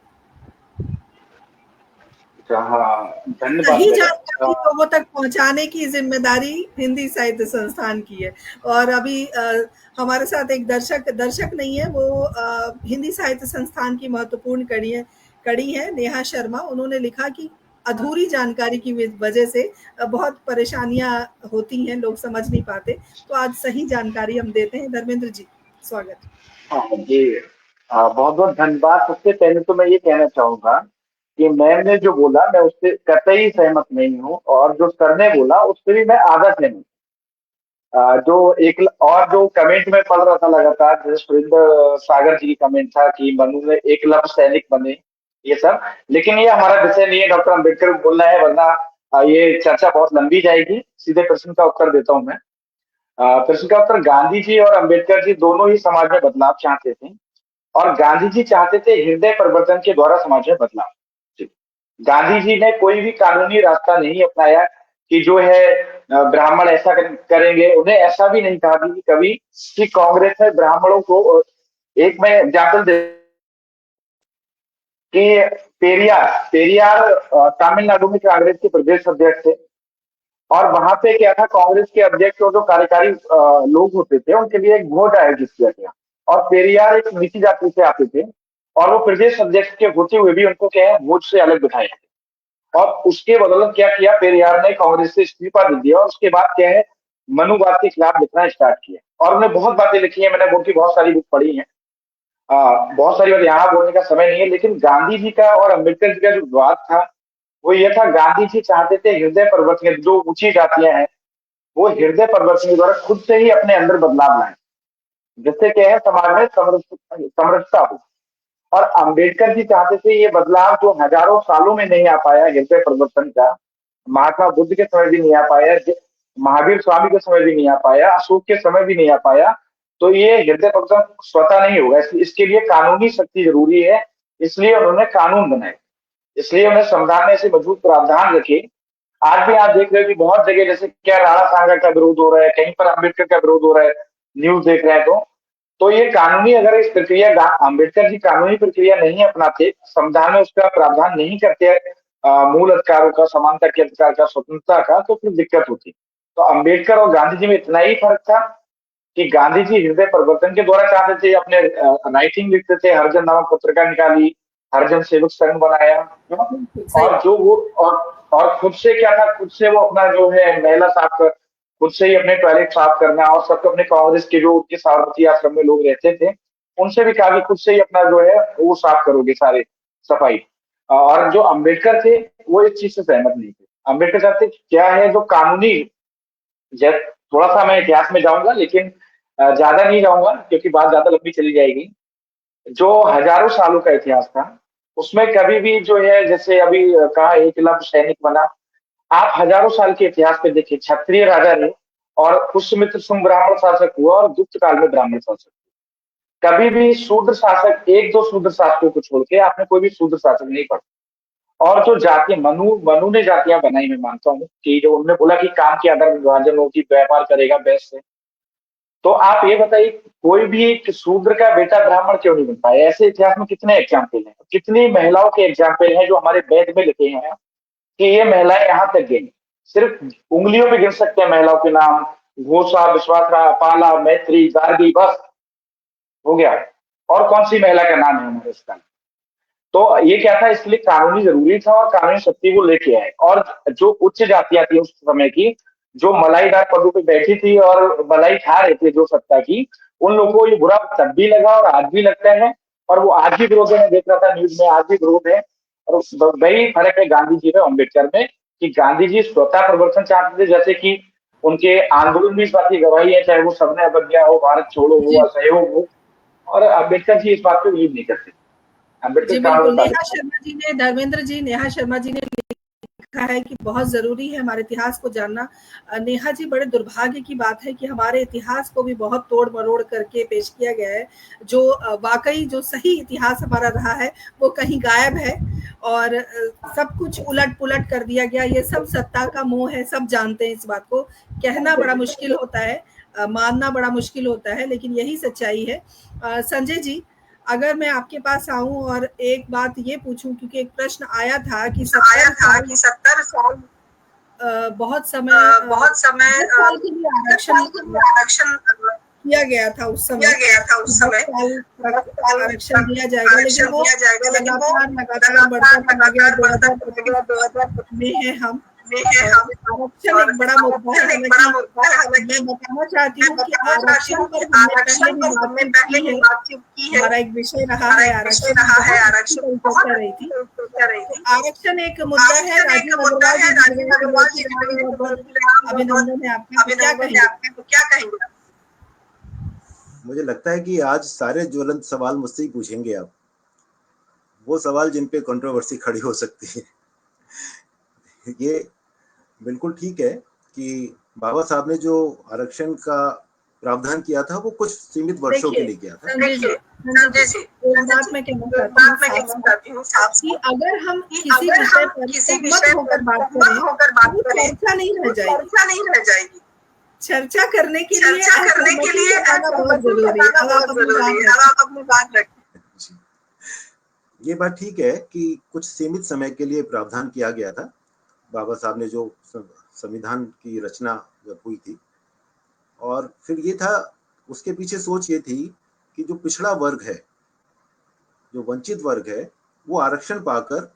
हाँ, धन्यवाद सही मैडम। जानकारी लोगों तक पहुंचाने की जिम्मेदारी हिंदी साहित्य संस्थान की है। और अभी हमारे साथ एक दर्शक नहीं है, वो हिंदी साहित्य संस्थान की महत्वपूर्ण कड़ी है नेहा शर्मा। उन्होंने लिखा कि अधूरी जानकारी की वजह से बहुत परेशानियां होती हैं, लोग समझ नहीं पाते, तो आज सही जानकारी हम देते हैं। धर्मेंद्र जी, स्वागत। हाँ जी, बहुत बहुत धन्यवाद। सबसे पहले तो मैं ये कहना चाहूंगा कि मैम ने जो बोला मैं उससे कतई सहमत नहीं हूँ, और जो सर ने बोला उससे भी मैं आधा सहमत। जो एक और जो कमेंट में पढ़ रहा था लगातार, जैसे सुरेंद्र सागर जी की कमेंट था कि मनु में एकलव्य सैनिक बने, ये सब। लेकिन ये हमारा विषय नहीं है, डॉक्टर अम्बेडकर को बोलना है, वरना ये चर्चा बहुत लंबी जाएगी। सीधे प्रश्न का उत्तर देता हूँ मैं। प्रश्न का उत्तर, गांधी जी और अम्बेडकर जी दोनों ही समाज में बदलाव चाहते थे, और गांधी जी चाहते थे हृदय परिवर्तन के द्वारा समाज में बदलाव। गांधी जी ने कोई भी कानूनी रास्ता नहीं अपनाया कि जो है ब्राह्मण ऐसा करेंगे। उन्हें ऐसा भी नहीं कहा भी कभी कि कांग्रेस है ब्राह्मणों को। एक मैं एग्जाम्पल दे कि पेरियार पेरियार तमिलनाडु में कांग्रेस के प्रदेश अध्यक्ष थे, और वहां पे क्या था, कांग्रेस के अध्यक्ष और जो कार्यकारी लोग होते थे उनके लिए एक वोट आयोजित किया गया, और पेरियार एक नीची जाति से आते थे, और वो प्रदेश अध्यक्ष के होते हुए भी उनको क्या है, वोट से अलग बिठाया। और उसके बदौलत क्या किया, पेरियार ने कांग्रेस से इस्तीफा दे दिया, और उसके बाद क्या है, मनुवाद के खिलाफ लिखना स्टार्ट किया। और उन्होंने बहुत बातें लिखी है, मैंने उनकी बहुत सारी बुक पढ़ी है। बहुत सारी बात यहाँ बोलने का समय नहीं है, लेकिन गांधी जी का और अम्बेडकर जी का जो विवाद था वो ये था, गांधी जी चाहते थे हृदय परिवर्तन, जो ऊंची जातियां हैं वो हृदय परिवर्तन के द्वारा खुद से ही अपने अंदर बदलाव लाए, जिससे क्या है, समाज में समरसता हो। और अंबेडकर जी चाहते थे ये बदलाव जो हजारों सालों में नहीं आ पाया, हृदय परिवर्तन का, महात्मा बुद्ध के समय भी नहीं आ पाया, महावीर स्वामी के समय भी नहीं आ पाया, अशोक के समय भी नहीं आ पाया, तो ये हृदय परिवर्तन स्वतः नहीं होगा। इसके लिए कानूनी शक्ति जरूरी है, इसलिए उन्होंने कानून बनाए, इसलिए उन्हें संविधान में ऐसे मजबूत प्रावधान रखे। आज भी आप देख रहे हो कि बहुत जगह जैसे क्या राणा सांगा का विरोध हो रहा है, कहीं पर अम्बेडकर का विरोध हो रहा है, न्यूज देख रहे हैं तो ये कानूनी, अगर इस प्रक्रिया अम्बेडकर जी कानूनी प्रक्रिया नहीं अपनाते, संविधान में उसका प्रावधान नहीं करते मूल अधिकारों का, समानता के अधिकार का, स्वतंत्रता का, तो फिर दिक्कत होती। तो अम्बेडकर और गांधी जी में इतना ही फर्क था कि गांधी जी हृदय परिवर्तन के द्वारा चाहते थे, अपने राइटिंग लिखते थे, हरिजन नामक पत्रिका निकाली, हरिजन सेवक संघ बनाया, और जो वो और खुद से क्या था, खुद से वो अपना जो है महिला साफ कर, खुद से ही अपने टॉयलेट साफ करना, और सबको अपने कांग्रेस के जो उनके साबरमती आश्रम में लोग रहते थे उनसे भी कहा कि खुद से ही अपना जो है वो साफ करोगे सारे सफाई। और जो अम्बेडकर थे वो इस चीज से सहमत नहीं थे। अम्बेडकर चाहते क्या है, जो कानूनी, जब थोड़ा सा मैं इतिहास में जाऊंगा लेकिन ज्यादा नहीं जाऊंगा क्योंकि बात ज्यादा लंबी चली जाएगी। जो हजारों सालों का इतिहास था उसमें कभी भी जो है, जैसे अभी कहा एकलव्य सैनिक बना, आप हजारों साल के इतिहास पे देखिए, क्षत्रिय राजा रहे और पुष्यमित्र शुंग ब्राह्मण शासक हुआ, और गुप्त काल में ब्राह्मण शासक। कभी भी शूद्र शासक, एक दो शूद्र शासकों को छोड़ के आपने कोई भी शूद्र शासक नहीं पढ़ा। और जो जाति मनु ने जातियां बनाई, मैं मानता हूँ कि जो उन्होंने बोला कि काम के आधार विभाजन हो, कि व्यापार करेगा बैस से, तो आप ये बताइए कोई भी एक शूद्र का बेटा ब्राह्मण क्यों नहीं बन पाया? ऐसे इतिहास में कितने एग्जाम्पल हैं, कितनी महिलाओं के एग्जाम्पल हैं जो हमारे वेद में लिखे हैं कि ये महिलाएं यहाँ तक गई। सिर्फ उंगलियों पे गिन सकते हैं महिलाओं के नाम, घोषा, विश्वासरा, पाला, मैत्री, गार्गी, बस हो गया। और कौन सी महिला का नाम है हमारे इस काल? तो ये क्या था, इसके लिए कानूनी जरूरी था और कानूनी शक्ति वो लेके आए। और जो उच्च जातियां थी उस समय की, जो मलाईदार पदों पे बैठी थी और मलाई खा रहे थे जो सत्ता की, उन लोगों को ये बुरा तब भी लगा और आज भी लगता है। और वो आज भी विरोध है, मैं देख रहा था न्यूज में, आज भी विरोध है। और वही फर्क है गांधी जी में, अम्बेडकर में, कि गांधी जी स्वतः परिवर्तन चाहते थे, जैसे कि उनके आंदोलन भी इस बात की गवाही है, चाहे वो सबने अवज्ञा हो, भारत छोड़ो हो, जी असहयोग हो। और अम्बेडकर जी इस बात को बिलीव नहीं करते। जी अम्बेडकर बिल्कुल। कानून नेहा शर्मा जी ने, धर्मेंद्र जी, नेहा शर्मा जी ने लिखा है कि बहुत जरूरी है हमारे इतिहास को जानना। नेहा जी, बड़े दुर्भाग्य की बात है कि हमारे इतिहास को भी बहुत तोड़ मरोड़ करके पेश किया गया है। जो वाकई जो सही इतिहास हमारा रहा है वो कहीं गायब है और सब कुछ उलट पुलट कर दिया गया। ये सब सत्ता का मोह है, सब जानते हैं इस बात को। कहना बड़ा मुश्किल होता है, मानना बड़ा मुश्किल होता है, लेकिन यही सच्चाई है। संजय जी, अगर मैं आपके पास आऊं और एक बात ये पूछूं, क्योंकि एक प्रश्न आया था कि 70 साल बहुत समय 10 साल के लिए आरक्षण किया गया था उस समय, 10 साल तक आरक्षण दिया जाएगा, लेकिन वो लगातार बढ़ता चला गया। 2000 में है हम, आरक्षण एक बड़ा मुद्दा है। हालांकि मैं बताना चाहती हूँ कि आरक्षण पर हमने पहले भी बातचीत की है। हमारा एक विषय रहा है आरक्षण, बहुत चर्चा रही थी। तो आरक्षण एक मुद्दा है। राजीव अग्रवाल जी, अभिनंदन है आपका, तो क्या कहेंगे? मुझे लगता है कि आज सारे ज्वलंत सवाल मुझसे ही पूछेंगे आप, वो सवाल जिन पे कंट्रोवर्सी खड़ी हो सकती है। ये बिल्कुल ठीक है कि बाबा साहब ने जो आरक्षण का प्रावधान किया था वो कुछ सीमित वर्षों के लिए किया था। संजय जी, एक बात मैं कहना चाहती हूँ कि अगर हम किसी विषय पर सहमत होकर बात करें तो चर्चा नहीं रह जाएगी। चर्चा करने के लिए बहुत जरूरी है। अब आप अपनी बात रखें। ये बात ठीक है कि कुछ सीमित समय के लिए प्रावधान किया गया था। बाबा साहब ने जो संविधान की रचना जब हुई थी, और फिर ये था, उसके पीछे सोच ये थी कि जो पिछड़ा वर्ग है, जो वंचित वर्ग है, वो आरक्षण पाकर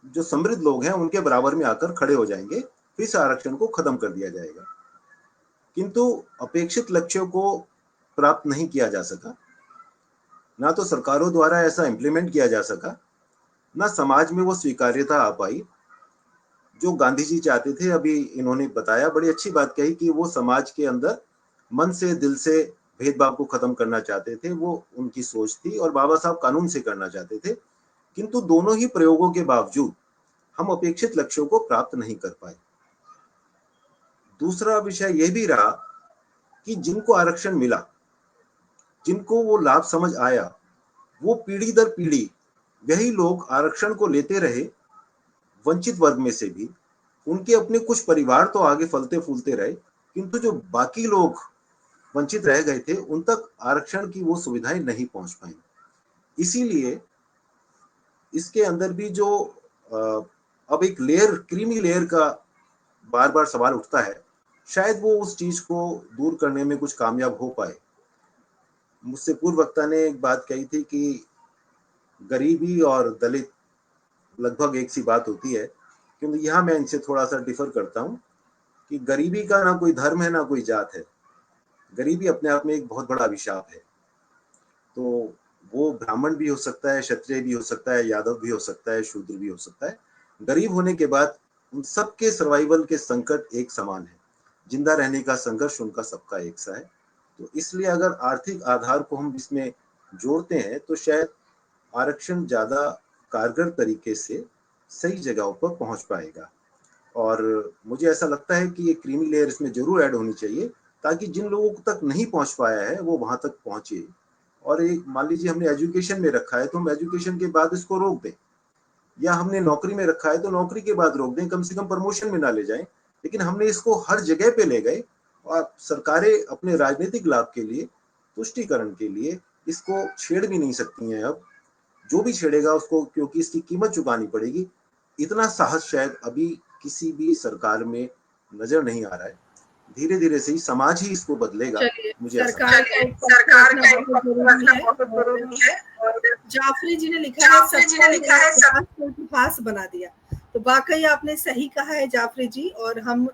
जो समृद्ध लोग हैं उनके बराबर में आकर खड़े हो जाएंगे, फिर इस आरक्षण को खत्म कर दिया जाएगा। किंतु अपेक्षित लक्ष्यों को प्राप्त नहीं किया जा सका, ना तो सरकारों द्वारा ऐसा इम्प्लीमेंट किया जा सका, ना समाज में वो स्वीकार्यता आ पाई जो गांधी जी चाहते थे। अभी इन्होंने बताया, बड़ी अच्छी बात कही कि वो समाज के अंदर मन से, दिल से भेदभाव को खत्म करना चाहते थे, वो उनकी सोच थी, और बाबा साहब कानून से करना चाहते थे। किंतु दोनों ही प्रयोगों के बावजूद हम अपेक्षित लक्ष्यों को प्राप्त नहीं कर पाए। दूसरा विषय यह भी रहा कि जिनको आरक्षण मिला, जिनको वो लाभ समझ आया, वो पीढ़ी दर पीढ़ी वही लोग आरक्षण को लेते रहे, वंचित वर्ग में से भी। उनके अपने कुछ परिवार तो आगे फलते फूलते रहे, किंतु जो बाकी लोग वंचित रह गए थे उन तक आरक्षण की वो सुविधाएं नहीं पहुंच पाई। इसीलिए इसके अंदर भी जो अब एक लेयर, क्रीमी लेयर का बार बार सवाल उठता है, शायद वो उस चीज को दूर करने में कुछ कामयाब हो पाए। मुझसे पूर्व वक्ता ने एक बात कही थी कि गरीबी और दलित लगभग एक सी बात होती है, क्योंकि यहाँ मैं इनसे थोड़ा सा डिफर करता हूँ कि गरीबी का ना कोई धर्म है ना कोई जात है। गरीबी अपने आप में एक बहुत बड़ा अभिशाप है। तो वो ब्राह्मण भी हो सकता है, क्षत्रिय भी हो सकता है, यादव भी हो सकता है, शूद्र भी हो सकता है। गरीब होने के बाद उन सबके सर्वाइवल के संकट एक समान है, जिंदा रहने का संघर्ष उनका सबका एक सा है। तो इसलिए अगर आर्थिक आधार को हम इसमें जोड़ते हैं तो शायद आरक्षण ज्यादा कारगर तरीके से सही जगहों पर पहुंच पाएगा। और मुझे ऐसा लगता है कि ये क्रीमी लेयर इसमें जरूर ऐड होनी चाहिए, ताकि जिन लोगों तक नहीं पहुंच पाया है वो वहां तक पहुंचे। और एक मान लीजिए हमने एजुकेशन में रखा है तो हम एजुकेशन के बाद इसको रोक दें, या हमने नौकरी में रखा है तो नौकरी के बाद रोक दें, कम से कम प्रमोशन में ना ले जाएं। लेकिन हमने इसको हर जगह पे ले गए, और सरकारें अपने राजनीतिक लाभ के लिए, तुष्टीकरण के लिए इसको छेड़ भी नहीं सकती हैं। अब जो भी छेड़ेगा उसको, क्योंकि इसकी कीमत चुकानी पड़ेगी, इतना साहस शायद अभी किसी भी सरकार में नजर नहीं आ रहा है। धीरे धीरे से ही समाज ही इसको बदलेगा। मुझे सरकार का बहुत जरूरी है। और जाफरी जी ने लिखा है सबको इतिहास बना दिया। तो वाकई आपने सही कहा है जाफरी जी। और हम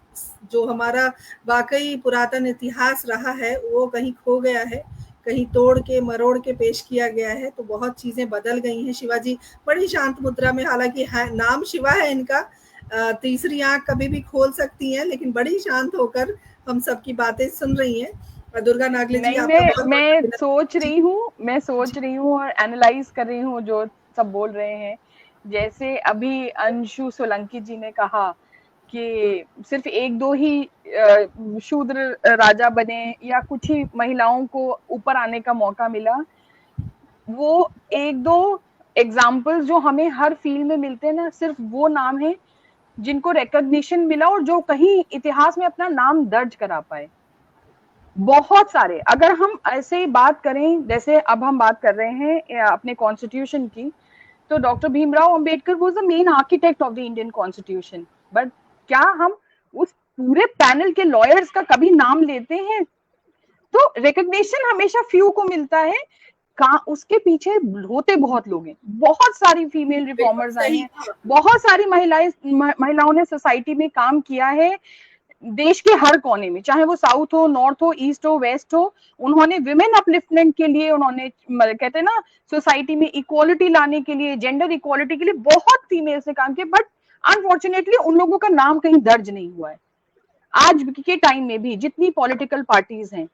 जो हमारा वाकई पुरातन इतिहास रहा है वो कहीं खो गया है, कहीं तोड़ के मरोड़ के पेश किया गया है। तो बहुत चीजें बदल गई हैं। शिवाजी बड़ी शांत मुद्रा में, हालांकि नाम शिवा है इनका, तीसरी आंख कभी भी खोल सकती हैं, लेकिन बड़ी शांत होकर हम सबकी बातें सुन रही हैं। दुर्गा नागले जी, मैं सोच रही हूँ और एनालाइज कर रही हूँ जो सब बोल रहे हैं। जैसे अभी अंशु सोलंकी जी ने कहा कि सिर्फ एक दो ही शूद्र राजा बने या कुछ ही महिलाओं को ऊपर आने का मौका मिला। वो एक दो एग्जाम्पल्स जो हमें हर फील्ड में मिलते हैं ना, सिर्फ वो नाम है जिनको रिकॉग्निशन मिला और जो कहीं इतिहास में अपना नाम दर्ज करा पाए। बहुत सारे, अगर हम ऐसे बात करें जैसे अब हम बात कर रहे हैं अपने कॉन्स्टिट्यूशन की, तो doctor Bhimrao Ambedkar was the main architect of the Indian constitution. But क्या हम उस पूरे पैनल के लॉयर्स का कभी नाम लेते हैं? तो रिकॉग्निशन हमेशा फ्यू को मिलता है, उसके पीछे होते बहुत लोग हैं। बहुत सारी फीमेल रिफॉर्मर्स आई हैं, बहुत सारी महिलाओं ने सोसाइटी में काम किया है देश के हर कोने में, चाहे वो साउथ हो, नॉर्थ हो, ईस्ट हो, वेस्ट हो। उन्होंने विमेन अपलिफ्टमेंट के लिए, उन्होंने कहते हैं ना सोसाइटी में इक्वालिटी लाने के लिए, जेंडर इक्वालिटी के लिए बहुत फीमेल से काम किया। बट अनफॉर्चुनेटली उन लोगों का नाम कहीं दर्ज नहीं हुआ है। आज के टाइम में भी जितनी पॉलिटिकल पार्टीज हैं,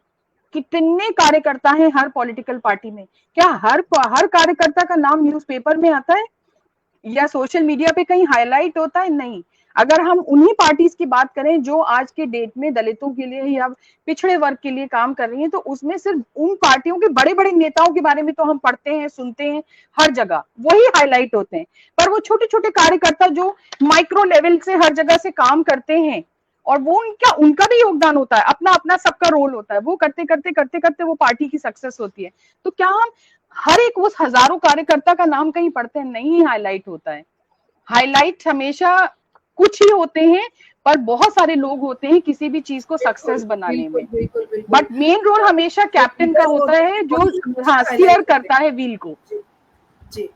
कितने कार्यकर्ता हैं हर पॉलिटिकल पार्टी में, क्या हर कार्यकर्ता का नाम न्यूज़पेपर में आता है या सोशल मीडिया पे कहीं हाईलाइट होता है? नहीं। अगर हम उन्हीं पार्टीज की बात करें जो आज के डेट में दलितों के लिए या पिछड़े वर्ग के लिए काम कर रही हैं, तो उसमें सिर्फ उन पार्टियों के बड़े बड़े नेताओं के बारे में तो हम पढ़ते हैं, सुनते हैं, हर जगह वही हाईलाइट होते हैं। पर वो छोटे छोटे कार्यकर्ता जो माइक्रो लेवल से हर जगह से काम करते हैं, और वो उनका भी योगदान होता है, अपना अपना सबका रोल होता है, वो करते करते करते करते वो पार्टी की सक्सेस होती है। तो क्या हम हर एक उस हजारों कार्यकर्ता का नाम कहीं पढ़ते हैं? नहीं हाईलाइट होता है। हाईलाइट हमेशा कुछ ही होते हैं, पर बहुत सारे लोग होते हैं किसी भी चीज को सक्सेस बनाने में। बट मेन रोल हमेशा कैप्टन का होता है, जो स्टीयर करता है व्हील को। जी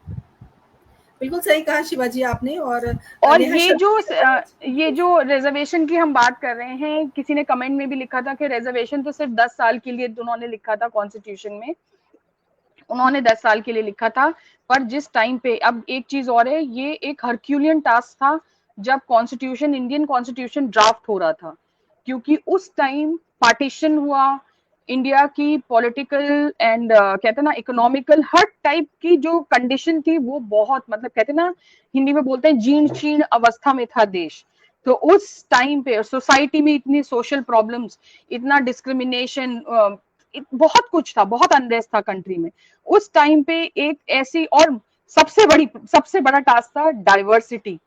बिल्कुल सही कहा शिवाजी आपने। और ये जो रिजर्वेशन की हम बात कर रहे हैं, किसी ने कमेंट में भी लिखा था कि रिजर्वेशन तो सिर्फ 10 साल के लिए उन्होंने लिखा था कॉन्स्टिट्यूशन में, उन्होंने 10 साल के लिए लिखा था। पर जिस टाइम पे, अब एक चीज और है, ये एक हरक्यूलियन टास्क था जब कॉन्स्टिट्यूशन, इंडियन कॉन्स्टिट्यूशन ड्राफ्ट हो रहा था, क्योंकि उस टाइम पार्टीशन हुआ, इंडिया की पॉलिटिकल एंड कहते ना इकोनॉमिकल हर टाइप की जो कंडीशन थी वो बहुत, मतलब कहते ना हिंदी में बोलते हैं जीर्ण शीर्ण अवस्था में था देश। तो उस टाइम पे सोसाइटी में इतनी सोशल प्रॉब्लम्स, इतना डिस्क्रिमिनेशन, बहुत कुछ था, बहुत अनरेस्ट था कंट्री में। उस टाइम पे एक ऐसी, और सबसे बड़ा टास्क था डाइवर्सिटी।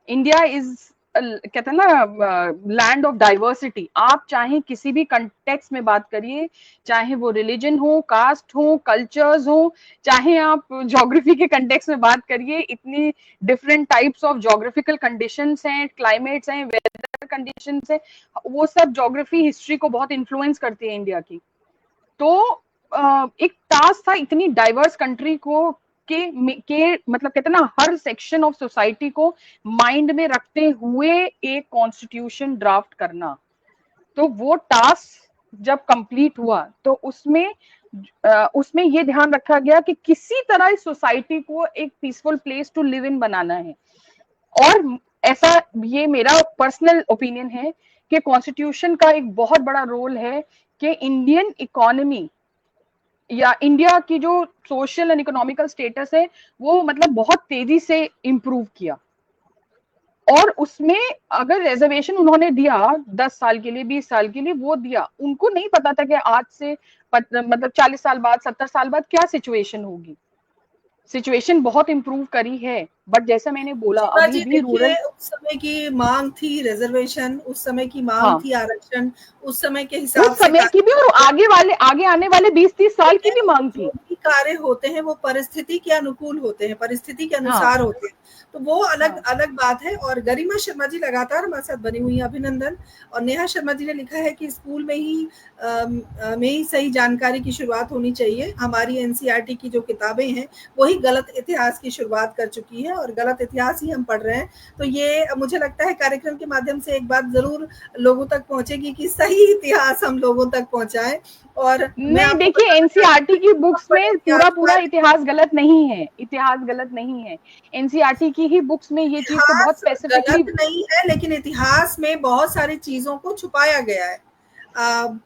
इंडिया इज कहते हैं ना लैंड ऑफ डाइवर्सिटी। आप चाहे किसी भी कंटेक्स्ट में बात करिए, चाहे वो रिलीजन हो, कास्ट हो, कल्चर्स हो, चाहे आप ज्योग्राफी के कंटेक्स्ट में बात करिए, इतनी different types of geographical conditions हैं, क्लाइमेट्स हैं, वेदर कंडीशंस हैं, वो सब ज्योग्राफी हिस्ट्री को बहुत इन्फ्लुएंस करती है इंडिया की। तो एक टास्क था इतनी डाइवर्स कंट्री को के मतलब कहते ना हर सेक्शन ऑफ सोसाइटी को माइंड में रखते हुए एक कॉन्स्टिट्यूशन ड्राफ्ट करना। तो वो टास्क जब कंप्लीट हुआ तो उसमें ये ध्यान रखा गया कि किसी तरह इस सोसाइटी को एक peaceful place to live in बनाना है। और ऐसा, ये मेरा पर्सनल ओपिनियन है कि कॉन्स्टिट्यूशन का एक बहुत बड़ा रोल है कि इंडियन इकोनॉमी या इंडिया की जो सोशल एंड इकोनॉमिकल स्टेटस है वो मतलब बहुत तेजी से इंप्रूव किया। और उसमें अगर रिजर्वेशन उन्होंने दिया 10 साल के लिए, 20 साल के लिए, वो दिया, उनको नहीं पता था कि आज से मतलब 40 साल बाद, 70 साल बाद क्या सिचुएशन होगी। सिचुएशन बहुत इंप्रूव करी है, बट जैसा मैंने बोला अभी भी रूरल, उस समय की मांग थी रिजर्वेशन, उस समय की मांग थी आरक्षण, उस समय के हिसाब से, उस समय की भी और आगे आने वाले 20-30 साल की भी मांग थी। कार्य होते हैं वो परिस्थिति के अनुकूल होते हैं, परिस्थिति के अनुसार होते हैं, तो वो अलग अलग बात है। और गरिमा शर्मा जी लगातार हमारे साथ बनी हुई है, अभिनंदन। और नेहा शर्मा जी ने लिखा है कि स्कूल में ही सही जानकारी की शुरुआत होनी चाहिए। हमारी एनसीईआरटी की जो किताबें हैं वही गलत इतिहास की शुरुआत कर चुकी है और गलत इतिहास ही हम पढ़ रहे हैं। तो ये मुझे लगता है कार्यक्रम के माध्यम से एक बात जरूर लोगों तक पहुंचेगी कि सही इतिहास हम लोगों तक पहुंचाएं। और नहीं, देखिए एनसीईआरटी की बुक्स में पूरा इतिहास गलत नहीं है, इतिहास गलत नहीं है। एनसीईआरटी की ही बुक्स में ये चीज तो बहुत स्पेसिफिकली गलत नहीं है, लेकिन इतिहास में बहुत सारी चीजों को छुपाया गया है।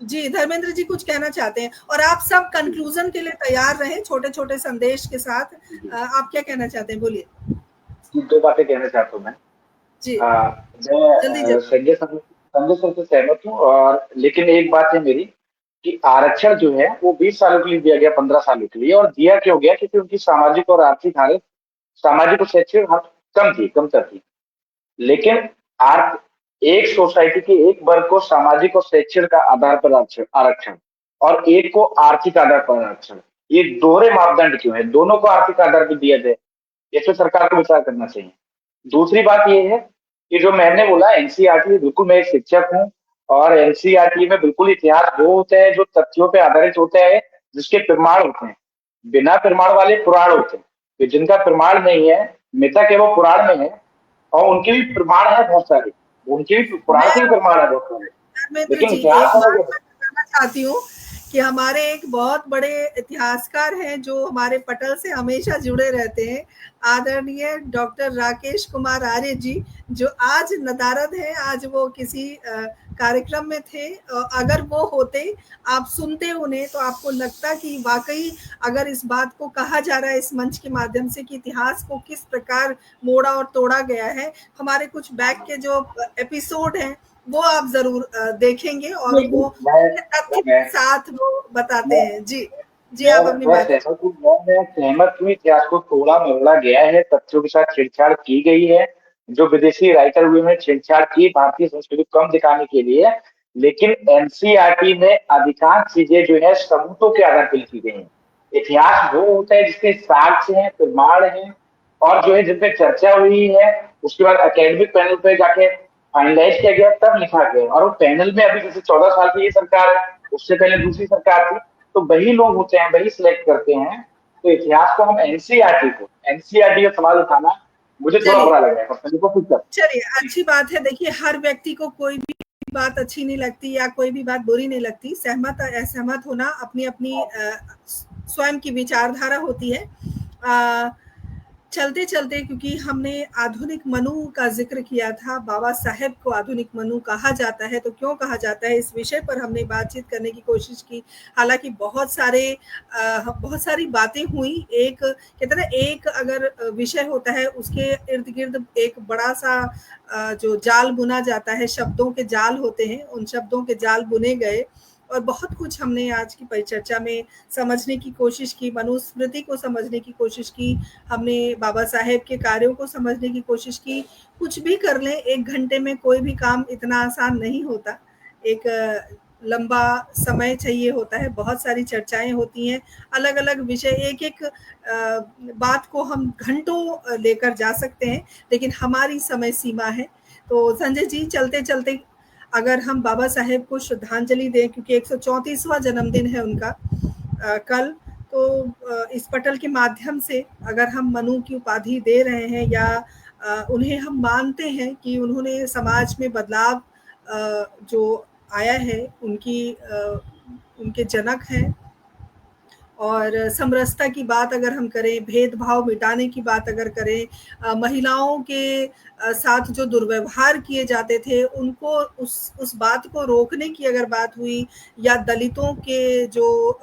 जी धर्मेंद्र जी कुछ कहना चाहते हैं, और आप सब कंक्लूजन के लिए तैयार रहें छोटे छोटे संदेश के साथ। आप क्या कहना चाहते हैं, बोलिए। दो बातें कहना चाहता हूँ मैं जी मैं संजय सर से सहमत हूँ, और लेकिन एक बात है मेरी कि आरक्षण जो है वो 20 सालों के लिए दिया गया, 15 सालों के लिए। और दिया क्यों गया? क्योंकि उनकी सामाजिक और आर्थिक हालत, सामाजिक और शैक्षिक हालत कमतर थी। लेकिन एक सोसाइटी के एक वर्ग को सामाजिक और शैक्षिक आधार पर आरक्षण और एक को आर्थिक आधार पर आरक्षण, ये दोहरे मापदंड क्यों है? दोनों को आर्थिक आधार पर दिया जाए, इस पर सरकार को विचार करना चाहिए। दूसरी बात ये है कि जो मैंने बोला एनसीईआरटी, बिल्कुल मैं एक शिक्षक हूँ, और एनसीईआरटी में बिल्कुल इतिहास वो होता है जो तथ्यों पे आधारित होता है, जिसके प्रमाण होते हैं। बिना प्रमाण वाले पुराण होते हैं, तो जिनका प्रमाण नहीं है, मिथक है, वो पुराण में है। और उनके भी प्रमाण है बहुत सारे, उनके भी पुराण के भी प्रमाण है बहुत सारे, लेकिन इतिहास बताना चाहती हूँ कि हमारे एक बहुत बड़े इतिहासकार हैं जो हमारे पटल से हमेशा जुड़े रहते हैं, आदरणीय डॉक्टर राकेश कुमार आर्य जी, जो आज नदारद हैं। आज वो किसी कार्यक्रम में थे। अगर वो होते, आप सुनते उन्हें, तो आपको लगता कि वाकई अगर इस बात को कहा जा रहा है इस मंच के माध्यम से कि इतिहास को किस प्रकार मोड़ा और तोड़ा गया है, हमारे कुछ बैक के जो एपिसोड हैं वो आप जरूर देखेंगे, और वो तथ्य के साथ वो बताते हैं। जी आप अपनी बात। मैं सहमत हूँ, इतिहास को थोड़ा मरोड़ा गया है, तथ्यों के साथ छेड़छाड़ की गई है। जो विदेशी राइटर हुए हैं छेड़छाड़ की भारतीय संस्कृति को कम दिखाने के लिए, लेकिन एनसीईआरटी में अधिकांश चीजें जो है सबूतों के आधार पर लिखी गई हैं। इतिहास वो होता है जिसके साक्ष्य हैं, प्रमाण हैं, और जो है जिन पे चर्चा हुई है, उसके बाद एकेडमिक पैनल पे जाके फाइनलाइज किया गया, तब लिखा गया। और वो पैनल में अभी जैसे 14 साल की ये सरकार है, उससे पहले दूसरी सरकार थी, तो वही लोग होते हैं, वही सिलेक्ट करते हैं। तो इतिहास को हम एनसीईआरटी का सवाल उठाना मुझे थोड़ा बुरा लग रहा है। चलिए अच्छी बात है। देखिए हर व्यक्ति को कोई भी बात अच्छी नहीं लगती या कोई भी बात बुरी नहीं लगती, सहमत असहमत होना अपनी अपनी स्वयं की विचारधारा होती है। चलते चलते, क्योंकि हमने आधुनिक मनु का जिक्र किया था, बाबा साहेब को आधुनिक मनु कहा जाता है, तो क्यों कहा जाता है, इस विषय पर हमने बातचीत करने की कोशिश की। हालांकि बहुत सारी बातें हुई। एक कहते ना, एक अगर विषय होता है उसके इर्द गिर्द एक बड़ा सा जो जाल बुना जाता है, शब्दों के जाल होते हैं, उन शब्दों के जाल बुने गए, और बहुत कुछ हमने आज की परिचर्चा में समझने की कोशिश की, मनुस्मृति को समझने की कोशिश की, हमने बाबा साहेब के कार्यों को समझने की कोशिश की। कुछ भी कर लें, 1 घंटे में कोई भी काम इतना आसान नहीं होता, एक लंबा समय चाहिए होता है, बहुत सारी चर्चाएं होती हैं, अलग अलग विषय, एक एक बात को हम घंटों लेकर जा सकते हैं, लेकिन हमारी समय सीमा है। तो संजय जी, चलते चलते अगर हम बाबा साहेब को श्रद्धांजलि दें, क्योंकि 134वां जन्मदिन है उनका कल, तो इस पटल के माध्यम से अगर हम मनु की उपाधि दे रहे हैं या उन्हें हम मानते हैं कि उन्होंने समाज में बदलाव जो आया है, उनके जनक हैं, और समरसता की बात अगर हम करें, भेदभाव मिटाने की बात अगर करें, महिलाओं के साथ जो दुर्व्यवहार किए जाते थे उनको उस बात को रोकने की अगर बात हुई, या दलितों के जो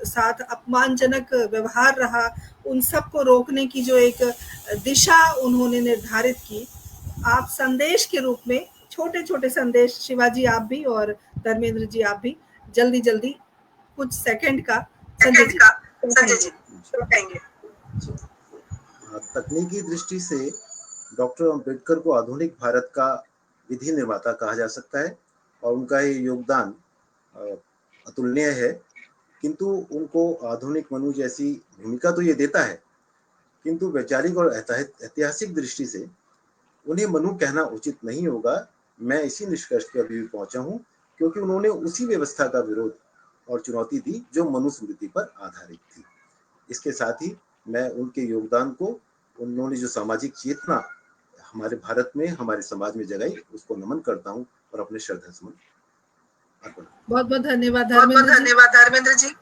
साथ अपमानजनक व्यवहार रहा, उन सब को रोकने की जो एक दिशा उन्होंने निर्धारित की, आप संदेश के रूप में छोटे छोटे संदेश, शिवाजी आप भी और धर्मेंद्र जी आप भी, जल्दी जल्दी कुछ सेकंड का संजय जी कहेंगे। तकनीकी दृष्टि से डॉक्टर अंबेडकर को आधुनिक भारत का विधि निर्माता कहा जा सकता है, और उनका ये योगदान अतुलनीय है। किंतु उनको आधुनिक मनु जैसी भूमिका तो ये देता है, किंतु वैचारिक और ऐतिहासिक दृष्टि से उन्हें मनु कहना उचित नहीं होगा। मैं इसी निष्कर्ष पर अभी पहुंचा हूं, क्योंकि उन्होंने उसी व्यवस्था का विरोध और चुनौती दी जो मनुस्मृति पर आधारित थी। इसके साथ ही मैं उनके योगदान को, उन्होंने जो सामाजिक चेतना हमारे भारत में, हमारे समाज में जगाई, उसको नमन करता हूं और अपने श्रद्धा सुमन अर्पण। बहुत बहुत धन्यवाद धर्मेंद्र जी।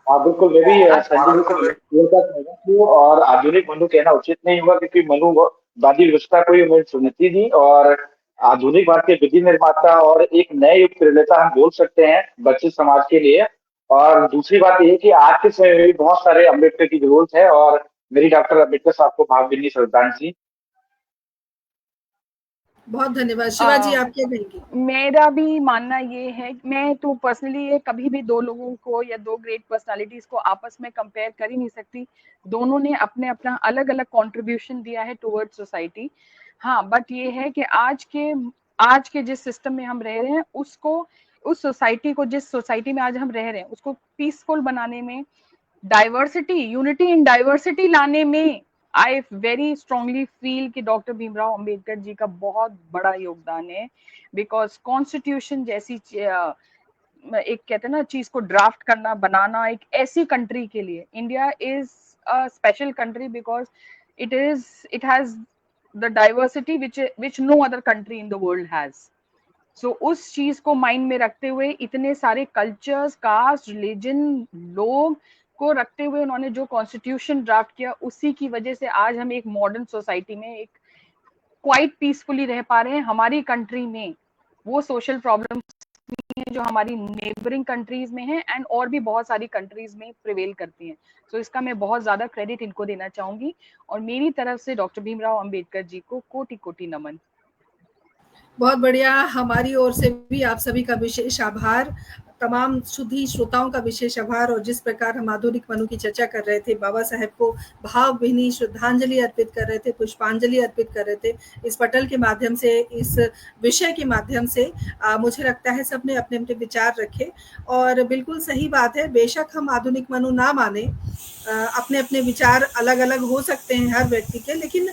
हाँ बिल्कुल, मैं भी संजय जी और आधुनिक मनु कहना उचित नहीं होगा, क्योंकि मनुवादी व्यवस्था को उन्होंने चुनौती दी और आधुनिक भारत के विधि निर्माता और एक नए युग प्रेरणा हम बोल सकते हैं बच्चे समाज के लिए। और दूसरी बात यह कि आज के समय में भी बहुत सारे अम्बेडकर की जरूरत है और मेरी डॉक्टर अम्बेडकर साहब को भावभीनी श्रद्धांजलि। बहुत धन्यवाद। शिवा जी, आप क्या कहेंगी? मेरा भी मानना ये है, मैं तो पर्सनली कभी भी दो लोगों को या दो ग्रेट पर्सनालिटीज को आपस में कंपेयर कर ही नहीं सकती। दोनों ने अपने अपना अलग अलग कंट्रीब्यूशन दिया है टुवर्ड्स सोसाइटी। हाँ, बट ये है कि आज के जिस सिस्टम में हम रह रहे हैं, उसको, उस सोसाइटी को, जिस सोसाइटी में आज हम रह रहे हैं, उसको पीसफुल बनाने में, डाइवर्सिटी, यूनिटी इन डाइवर्सिटी लाने में आई वेरी स्ट्रांगली फील कि डॉक्टर भीमराव अंबेडकर जी का बहुत बड़ा योगदान है। बिकॉज कॉन्स्टिट्यूशन जैसी एक कहते हैं ना चीज को ड्राफ्ट करना, बनाना, एक ऐसी कंट्री के लिए, India is a special country because it has the diversity which no other country in the world has. So उस चीज को माइंड में रखते हुए, इतने सारे कल्चर्स, कास्ट, रिलीजन, लोग को रखते हुए उन्होंने जो कॉन्स्टिट्यूशन ड्राफ्ट किया, उसी की वजह से आज हम एक मॉडर्न सोसाइटी में एक क्वाइट पीसफुली रह पा रहे हैं। हमारी कंट्री में वो सोशल प्रॉब्लम्स नहीं है जो हमारी नेबरिंग कंट्रीज में है एंड और भी बहुत सारी कंट्रीज में प्रिवेल करती हैं। सो इसका मैं बहुत ज्यादा क्रेडिट इनको देना चाहूंगी और मेरी तरफ से डॉक्टर भीमराव अंबेडकर जी को कोटि कोटि नमन। बहुत बढ़िया। हमारी ओर से भी आप सभी का विशेष आभार, तमाम सुधी श्रोताओं का विशेष आभार। और जिस प्रकार हम आधुनिक मनु की चर्चा कर रहे थे, बाबा साहेब को भावभीनी श्रद्धांजलि अर्पित कर रहे थे, पुष्पांजलि अर्पित कर रहे थे, इस पटल के माध्यम से, इस विषय के माध्यम से मुझे लगता है सबने अपने अपने विचार रखे। और बिल्कुल सही बात है, बेशक हम आधुनिक मनु ना माने, अपने अपने विचार अलग अलग हो सकते हैं हर व्यक्ति के, लेकिन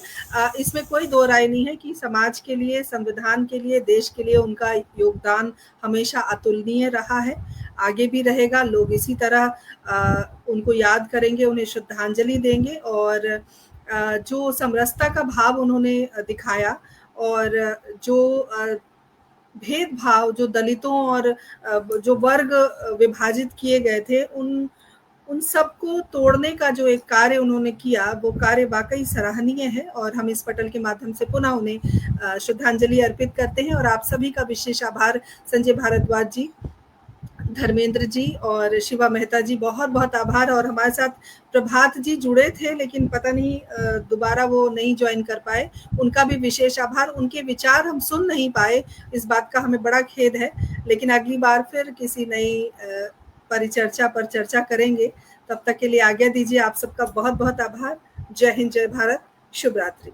इसमें कोई दो राय नहीं है कि समाज के लिए, संविधान के लिए, देश के लिए उनका योगदान हमेशा अतुलनीय रहा है, आगे भी रहेगा। लोग इसी तरह उनको याद करेंगे, उन्हें श्रद्धांजलि देंगे। और जो समरसता का भाव उन्होंने दिखाया और जो भेदभाव, जो दलितों और जो वर्ग विभाजित किए गए थे, उन सबको तोड़ने का जो एक कार्य उन्होंने किया, वो कार्य वाकई सराहनीय है। और हम इस पटल के माध्यम से पुनः उन्हें श्रद्धांजलि अर्पित करते हैं। और आप सभी का विशेष आभार, संजय भारद्वाज जी, धर्मेंद्र जी और शिवा मेहता जी, बहुत बहुत आभार। और हमारे साथ प्रभात जी जुड़े थे, लेकिन पता नहीं दोबारा वो नहीं ज्वाइन कर पाए, उनका भी विशेष आभार। उनके विचार हम सुन नहीं पाए, इस बात का हमें बड़ा खेद है, लेकिन अगली बार फिर किसी नई परिचर्चा पर चर्चा करेंगे। तब तक के लिए आज्ञा दीजिए। आप सबका बहुत बहुत आभार। जय हिंद, जय भारत, शुभ रात्रि।